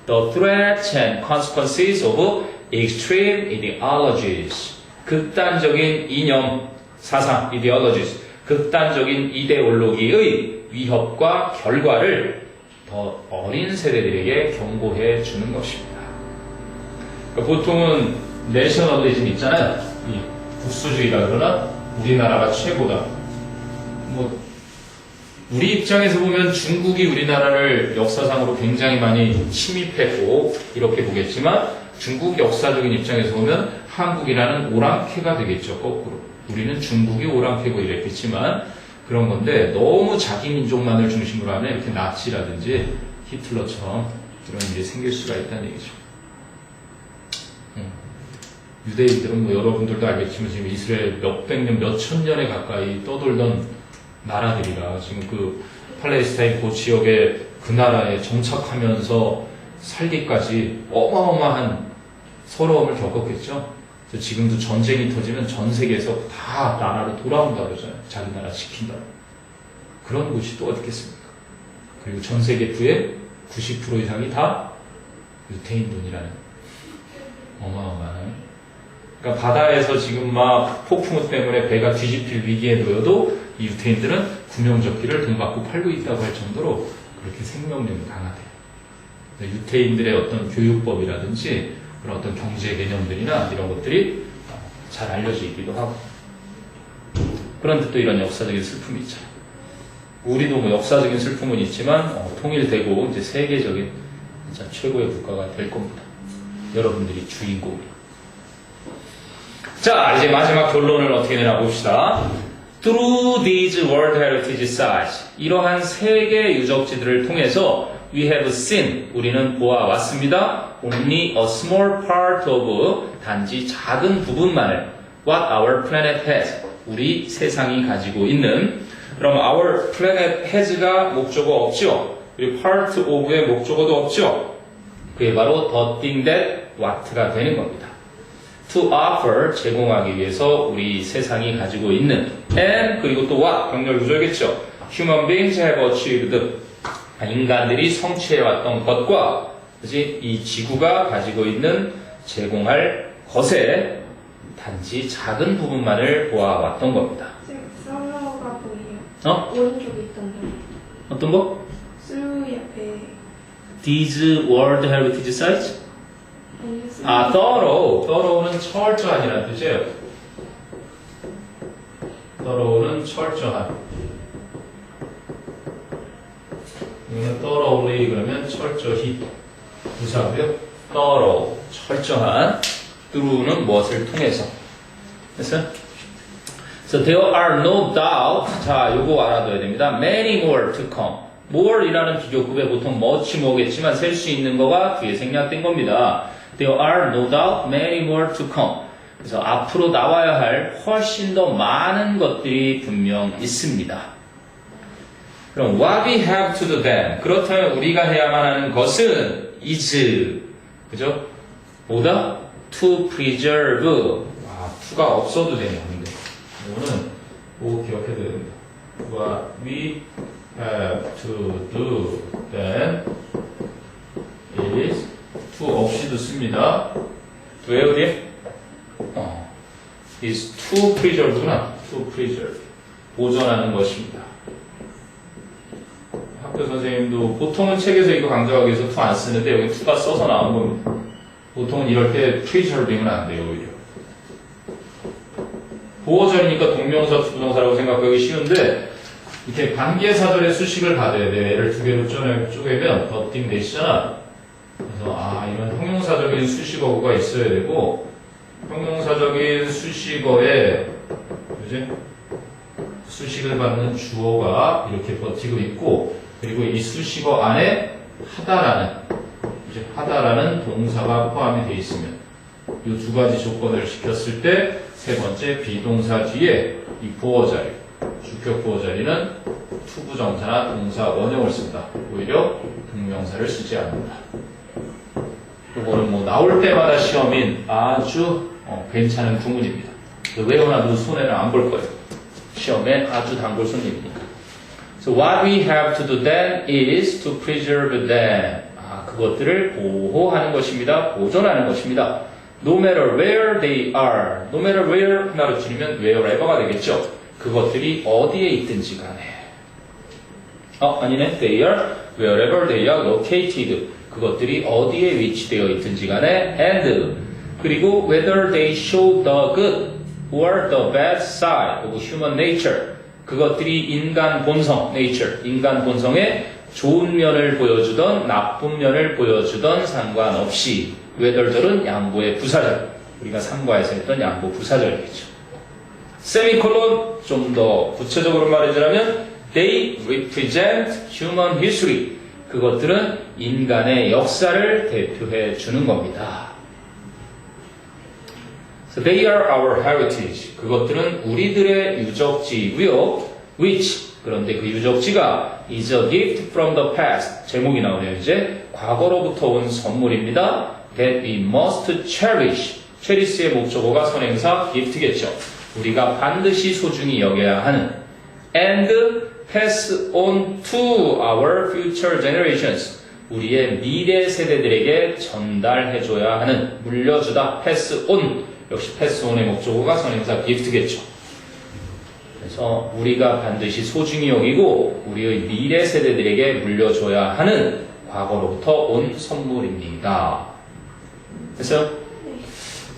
The threats and consequences of extreme ideologies. 극단적인 이념, 사상, ideologies. 극단적인 이데올로기의 위협과 결과를 더 어린 세대들에게 경고해 주는 것입니다. 그러니까 보통은 내셔널리즘 있잖아요. 이 국수주의다 그러나 우리나라가 최고다. 뭐 우리 입장에서 보면 중국이 우리나라를 역사상으로 굉장히 많이 침입했고 이렇게 보겠지만 중국 역사적인 입장에서 보면 한국이라는 오랑캐가 되겠죠. 거꾸로. 우리는 중국이 오랑캐고 이랬겠지만 그런 건데 너무 자기 민족만을 중심으로 하면 이렇게 나치라든지 히틀러처럼 이런 일이 생길 수가 있다는 얘기죠. 유대인들은 뭐 여러분들도 알겠지만 지금 이스라엘 몇백 년, 몇천 년에 가까이 떠돌던 나라들이라 지금 그 팔레스타인 그 지역에 그 나라에 정착하면서 살기까지 어마어마한 서러움을 겪었겠죠. 그래서 지금도 전쟁이 터지면 전 세계에서 다 나라로 돌아온다 그러잖아요. 자기 나라 지킨다고. 그런 곳이 또 어디 있겠습니까? 그리고 전 세계 부의 90% 이상이 다 유태인 돈이라는 어마어마한. 그러니까 바다에서 지금 막 폭풍우 때문에 배가 뒤집힐 위기에 놓여도 이 유태인들은 구명조끼를 돈 받고 팔고 있다고 할 정도로 그렇게 생명력이 강하대요. 유태인들의 어떤 교육법이라든지 그런 어떤 경제 개념들이나 이런 것들이 잘 알려져 있기도 하고. 그런데 또 이런 역사적인 슬픔이 있잖아요. 우리도 뭐 역사적인 슬픔은 있지만 통일되고 이제 세계적인 진짜 최고의 국가가 될 겁니다. 여러분들이 주인공이에요. 자, 이제 마지막 결론을 어떻게 내나 봅시다. Through these World Heritage Sites, 이러한 세계 유적지들을 통해서 we have seen, 우리는 보아왔습니다. Only a small part of, 단지 작은 부분만을 what our planet has, 우리 세상이 가지고 있는. 그럼 our planet has가 목적어 없죠. 그리고 part of의 목적어도 없죠. 그게 바로 the thing that what가 되는 겁니다. To offer, 제공하기 위해서 우리 세상이 가지고 있는 and 그리고 또 what, 병렬 구조겠죠. Human beings have achieved, 인간들이 성취해왔던 것과 그치? 이 지구가 가지고 있는 제공할 것에 단지 작은 부분만을 보아왔던 겁니다. 썰러가 보이요. 오른쪽에 있던 거. 어떤 거? 슬루 옆에. These World Heritage Sites? thorough는 철저한이라는 뜻이에요. thorough는 철저한. 이거는 thoroughly 그러면 철저히 부사고요. thorough, 철저한. through는 무엇을 통해서. 됐어요? So there are no doubt. 자, 요거 알아둬야 됩니다. Many more to come. more이라는 비교급에 보통 much more겠지만 셀 수 있는 거가 뒤에 생략된 겁니다. There are no doubt many more to come. 그래서 앞으로 나와야 할 훨씬 더 많은 것들이 분명 있습니다. 그럼 what we have to do then? 그렇다면 우리가 해야만 하는 것은 is, 그죠? 뭐다? To preserve. 와, to가 없어도 되네요. 근데 이거는 꼭 기억해야 됩니다. What we have to do then is to 없이도 씁니다. 왜 어디? is to preserve구나. to preserve. 보존하는 것입니다. 학교 선생님도 보통은 책에서 이거 강조하기 위해서 to 안 쓰는데 여기 to가 써서 나온 겁니다. 보통은 이럴 때 preserving은 안 돼요, 오히려. 보호절이니까 동명사, 부동사라고 생각하기 쉬운데 이렇게 관계사절의 수식을 받아야 돼요. 얘를 두 개로 쪼개면 버팅 되시잖아. 그래서 이런 형용사적인 수식어구가 있어야 되고 형용사적인 수식어에 그지? 수식을 받는 주어가 이렇게 버티고 있고 그리고 이 수식어 안에 하다라는 동사가 포함이 되어 있으면 이 두 가지 조건을 시켰을 때 세 번째 비동사 뒤에 이 보어자리, 주격 보어자리는 투부정사나 동사 원형을 쓴다. 오히려 동명사를 쓰지 않는다. 이거는 뭐 나올 때마다 시험인 아주 괜찮은 구문입니다. 외워놔도 손해는 안 볼 거예요. 시험에 아주 단골 손님이니까. So what we have to do then is to preserve them. 그것들을 보호하는 것입니다. 보존하는 것입니다. No matter where they are. No matter where 하나로 줄이면 wherever가 되겠죠. 그것들이 어디에 있든지 간에. 아니네. They are wherever they are located. 그것들이 어디에 위치되어 있든지 간에 and 그리고 whether they show the good or the bad side of human nature. 그것들이 인간 본성, nature, 인간 본성의 좋은 면을 보여주던 나쁜 면을 보여주던 상관없이 whether절은 양보의 부사절. 우리가 상과에서 했던 양보 부사절이겠죠. 세미콜론 좀 더 구체적으로 말해주자면 they represent human history. 그것들은 인간의 역사를 대표해 주는 겁니다. So they are our heritage. 그것들은 우리들의 유적지이고요. which 그런데 그 유적지가 is a gift from the past. 제목이 나오네요. 이제 과거로부터 온 선물입니다. That we must cherish. cherish의 목적어가 선행사 gift겠죠. 우리가 반드시 소중히 여겨야 하는 and pass on to our future generations. 우리의 미래 세대들에게 전달해줘야 하는 물려주다 pass on. 역시 pass on의 목적어가 선행사 gift겠죠. 그래서 우리가 반드시 소중히 여기고 우리의 미래 세대들에게 물려줘야 하는 과거로부터 온 선물입니다. 됐어요?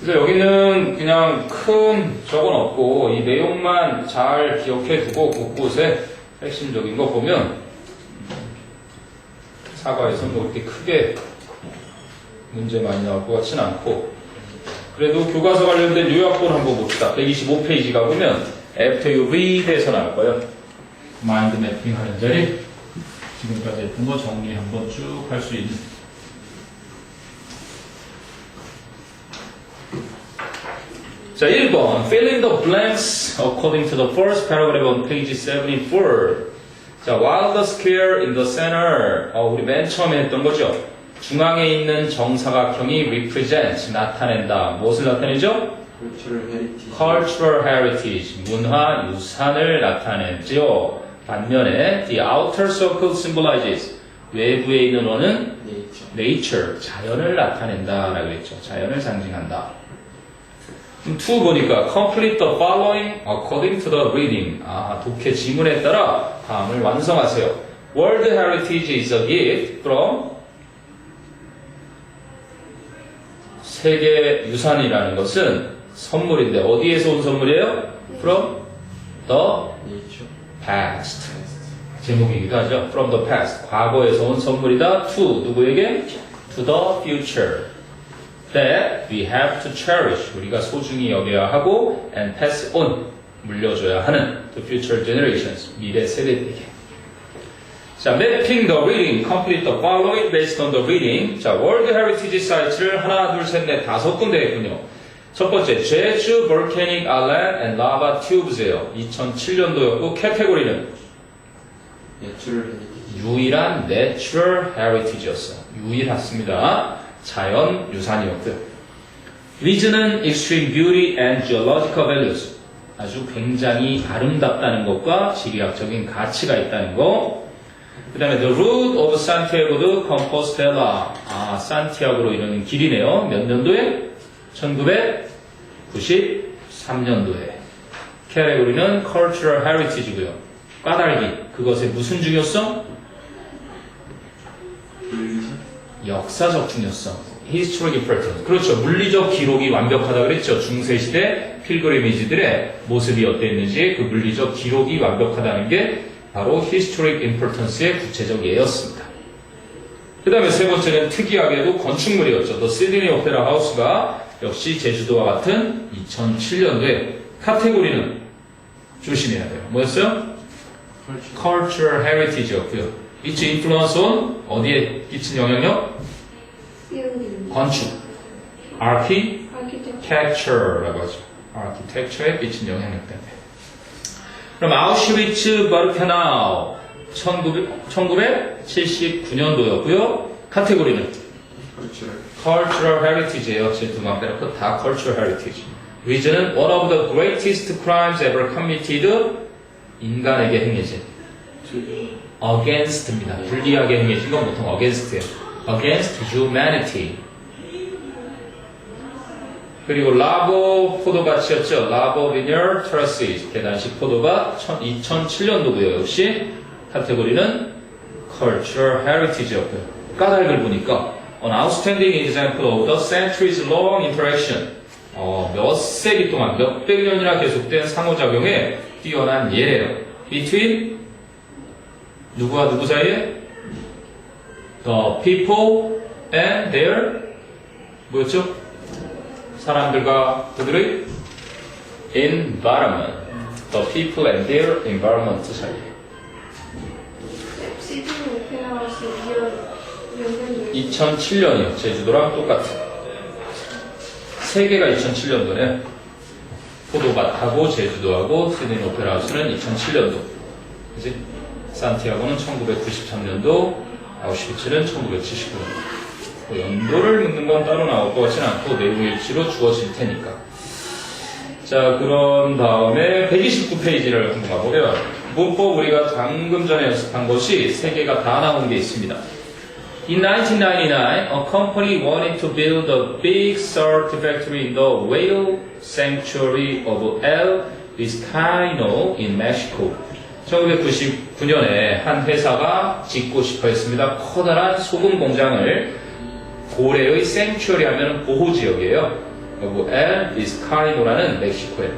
그래서 여기는 그냥 큰 적은 없고 이 내용만 잘 기억해 두고 곳곳에 핵심적인 거 보면 사과에서 뭐 이렇게 크게 문제 많이 나올 것 같진 않고 그래도 교과서 관련된 요약본 한번 봅시다. 125페이지 가보면 After you read에서 나올 거예요. 마인드 매핑 하는 자리 지금까지 했던 거 정리 한번 쭉 할 수 있는 자, 1번 Fill in the blanks according to the first paragraph on page 74. 자, while the square in the center 우리 맨 처음에 했던 거죠. 중앙에 있는 정사각형이 represent 나타낸다. 무엇을 나타내죠? Cultural heritage 문화 유산을 나타내죠. 반면에 the outer circle symbolizes 외부에 있는 원은 nature 자연을 나타낸다라고 했죠. 자연을 상징한다. 2 보니까 complete the following according to the reading. 독해 지문에 따라 다음을 완성하세요. World heritage is a gift from 세계 유산이라는 것은 선물인데 어디에서 온 선물이에요? From the past. 제목이기도 하죠. From the past. 과거에서 온 선물이다. To 누구에게? To the future. That we have to cherish. 우리가 소중히 여겨야 하고 and pass on. 물려줘야 하는 the future generations. 미래 세대들에게. 자, mapping the reading, complete the following based on the reading. 자, 월드 헤리티지 사이트를 하나, 둘, 셋, 넷, 5군데 했군요. 첫 번째, 제주 volcanic island and lava tubes예요. 2007년도였고, 카테고리는 유일한 natural heritage였어요. 유일했습니다. 자연 유산이었고요. 리즈는 extreme beauty and geological values. 아주 굉장히 아름답다는 것과 지리학적인 가치가 있다는 거. 그 다음에 the route of Santiago de Compostela. 산티아고로 이르는 길이네요. 몇 년도에? 1993년도에. 카테고리는 cultural heritage고요. 까닭이 그것의 무슨 중요성? 역사적 중요성. historic importance. 그렇죠. 물리적 기록이 완벽하다 그랬죠. 중세시대 필그리미지들의 모습이 어땠는지 그 물리적 기록이 완벽하다는 게 바로 historic importance의 구체적 예였습니다. 그 다음에 세 번째는 특이하게도 건축물이었죠. 더 시드니 오페라 하우스가 역시 제주도와 같은 2007년도에 카테고리는 조심해야 돼요. 뭐였어요? cultural heritage였고요. Its influence on 어디에 끼친 영향력? 건축, architecture라고 하죠. architecture에 끼친 영향력 때문에. 그럼 아우슈비츠 버르케나우 1979년도였고요. 카테고리는 cultural heritage예요. 제 두 번 빼놓고 다 cultural heritage. 리즌은 one of the greatest crimes ever committed. 인간에게 행해진 against입니다. 불리하게 행해진 건 보통 against예요. against humanity. 그리고 라보 포도밭이었죠. 라보 vineyard terraces. 계단식 포도밭 2007년도고요. 역시 카테고리는 cultural heritage였고요. 까닭을 보니까 an outstanding example of the centuries long interaction. 몇 세기 동안 몇백 년이나 계속된 상호작용에 뛰어난 예래요. between 누구와 누구 사이에? The people and their 뭐였죠? 사람들과 그들의 environment. The people and their environment 사이에. 시드니 오페라 하우스 몇 년도에? 2007년이요. 제주도랑 똑같은. 세 개가 2007년도네. 포도밭하고 제주도하고 시드니 오페라 하우스는 2007년도. 그지? 산티아고는 1993년도, 아우슈비츠는 1979년도. 연도를 묻는 건 따로 나올 것 같진 않고 내용일치로 주어질 테니까. 자, 그런 다음에 129페이지를 한번 가보면 문법 우리가 방금 전에 연습한 것이 세 개가 다 나온 게 있습니다. In 1999, a company wanted to build a big salt factory in the whale sanctuary of El Vizcaino in Mexico. 1999년에 한 회사가 짓고 싶어 했습니다. 커다란 소금 공장을 고래의 생츄어리 하면 보호지역이에요. 그리고 El Vizcaino라는 멕시코에.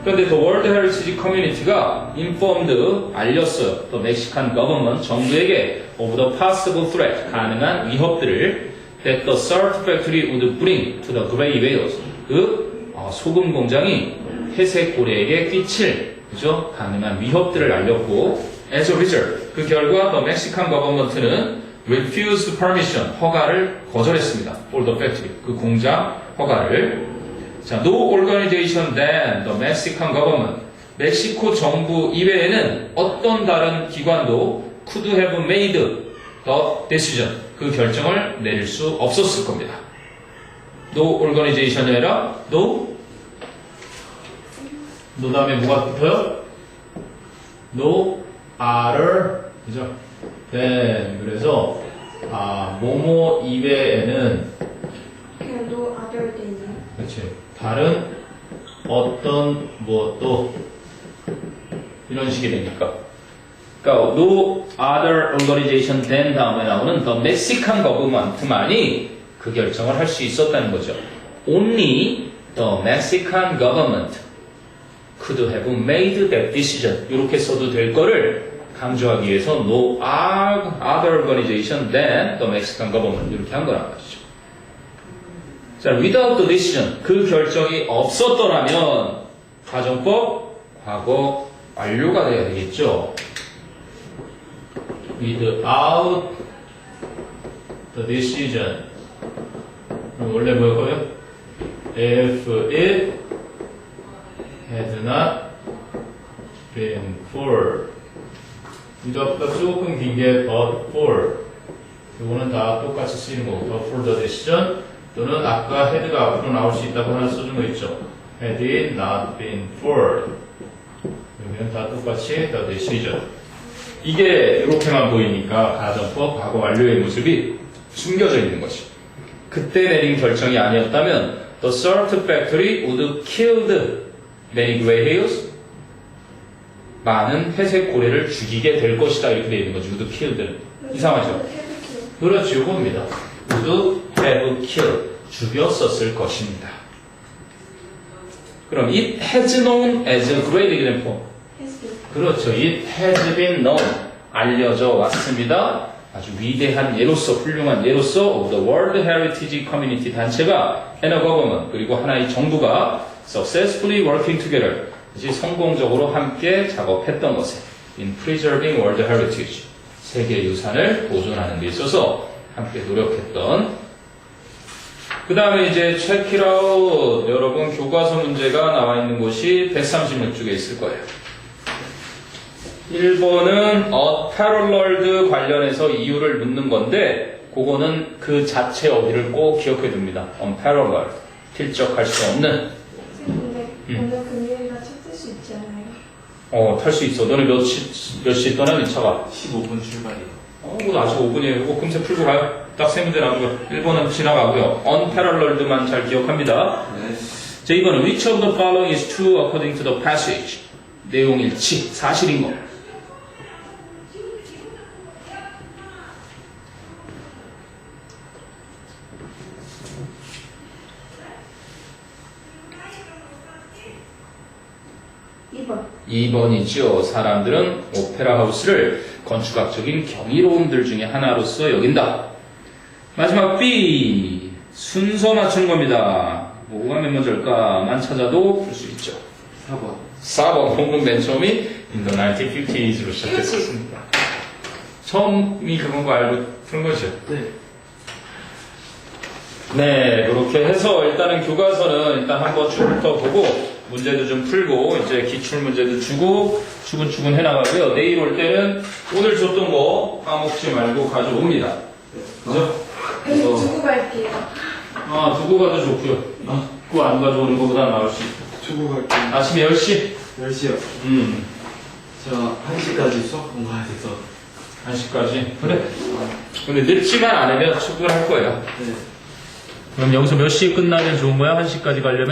그런데 The World Heritage Community가 informed, 알렸어요. 또 멕시칸 government, 정부에게 of the possible threat, 가능한 위협들을 that the salt factory would bring to the gray whales. 그 소금 공장이 회색 고래에게 끼칠 그죠? 가능한 위협들을 알렸고 as a result, 그 결과 the Mexican government는 refused permission, 허가를 거절했습니다. for the factory, 그 공장 허가를. 자, no organization than the Mexican government, 멕시코 정부 이외에는 어떤 다른 기관도 could have made the decision, 그 결정을 내릴 수 없었을 겁니다. No organization이 아니라 no 다음에 뭐가 붙어요? No other, 그죠? 네, 그래서 뭐뭐 이외에는 그냥 no other than이요? 그렇지. 다른 어떤 무엇도 이런 식이 되니까. 그러니까 no other organization than 다음에 나오는 the Mexican government만이 그 결정을 할 수 있었다는 거죠. Only the Mexican government could have made that decision. 이렇게 써도 될 거를 강조하기 위해서 no other organization than the Mexican government 이렇게 한 거란 말이죠. 자, without the decision, 그 결정이 없었더라면 가정법 과거 완료가 돼야 되겠죠. without the decision. 그럼 원래 뭐였고요? If it had not been for. without가 조금 긴 게 but for. 이거는 다 똑같이 쓰이는 거고, but for the decision 또는 아까 had가 앞으로 나올 수 있다고 하나 써준 거 있죠. had it not been for. 여기는 다 똑같이 the decision. 이게 이렇게만 보이니까 가정법, 과거 완료의 모습이 숨겨져 있는 것이. 그때 내린 결정이 아니었다면 the salt factory would killed many gray hares. 많은 회색 고래를 죽이게 될 것이다 이렇게 되어 있는 거죠. would killed. 이상하죠? 그렇지, 이겁니다. would have killed. 죽였었을 것입니다. 그럼 it has known as a great example. 그렇죠. It has been known. 알려져 왔습니다. 아주 위대한 예로서, 훌륭한 예로서 of the World Heritage Community 단체가 and a government, 그리고 하나의 정부가 successfully working together, 성공적으로 함께 작업했던 것에 in preserving World Heritage, 세계 유산을 보존하는 데 있어서 함께 노력했던. 그 다음에 이제 check it out. 여러분 교과서 문제가 나와 있는 곳이 136쪽에 있을 거예요. 1번은 paralleled 관련해서 이유를 묻는 건데 그거는 그 자체 어디를 꼭 기억해 둡니다. unparalleled, 필적할 수 없는. 근데 오늘 금요일날 찾을 수 있지 않아요? 탈 수 있어. 너네 몇 시 떠나? 이 차가? 15분 출발이에요. 뭐 아직 5분이에요. 이거 금세 풀고 가요. 딱 세 문제 남고요. 1번은 지나가고요. unparalleled만 잘 기억합니다. 네. 자, 2번은 which of the following is true according to the passage? 내용 일치, 사실인 거. 이번 2번이죠. 사람들은 오페라 하우스를 건축학적인 경이로움들 중에 하나로서 여긴다. 마지막 B. 순서 맞추는 겁니다. 뭐가 몇 문제일까만 찾아도 풀 수 있죠. 4번. 4번 본문 맨 처음이 in the 1950s로 시작했었습니다. 처음이 그건 거 알고 푸는 거죠. 네. 네, 그렇게 해서 일단은 교과서는 일단 한번 쭉 훑어보고 문제도 좀 풀고 이제 기출 문제도 주고 추근추근 해나가고요. 내일 올 때는 오늘 줬던 거 까먹지 말고 가져옵니다. 그죠? 그래서 두고 갈게요. 두고 가도 좋고요. 그거 안 가져오는 것보다 나을 수 있고. 두고 갈게요. 아침 10시? 10시요. 저 1시까지 수업 공부해야 돼서. 1시까지? 그래. 근데 늦지만 않으면 출근할 거예요. 네. 그럼 여기서 몇 시에 끝나면 좋은 거야? 1시까지 가려면?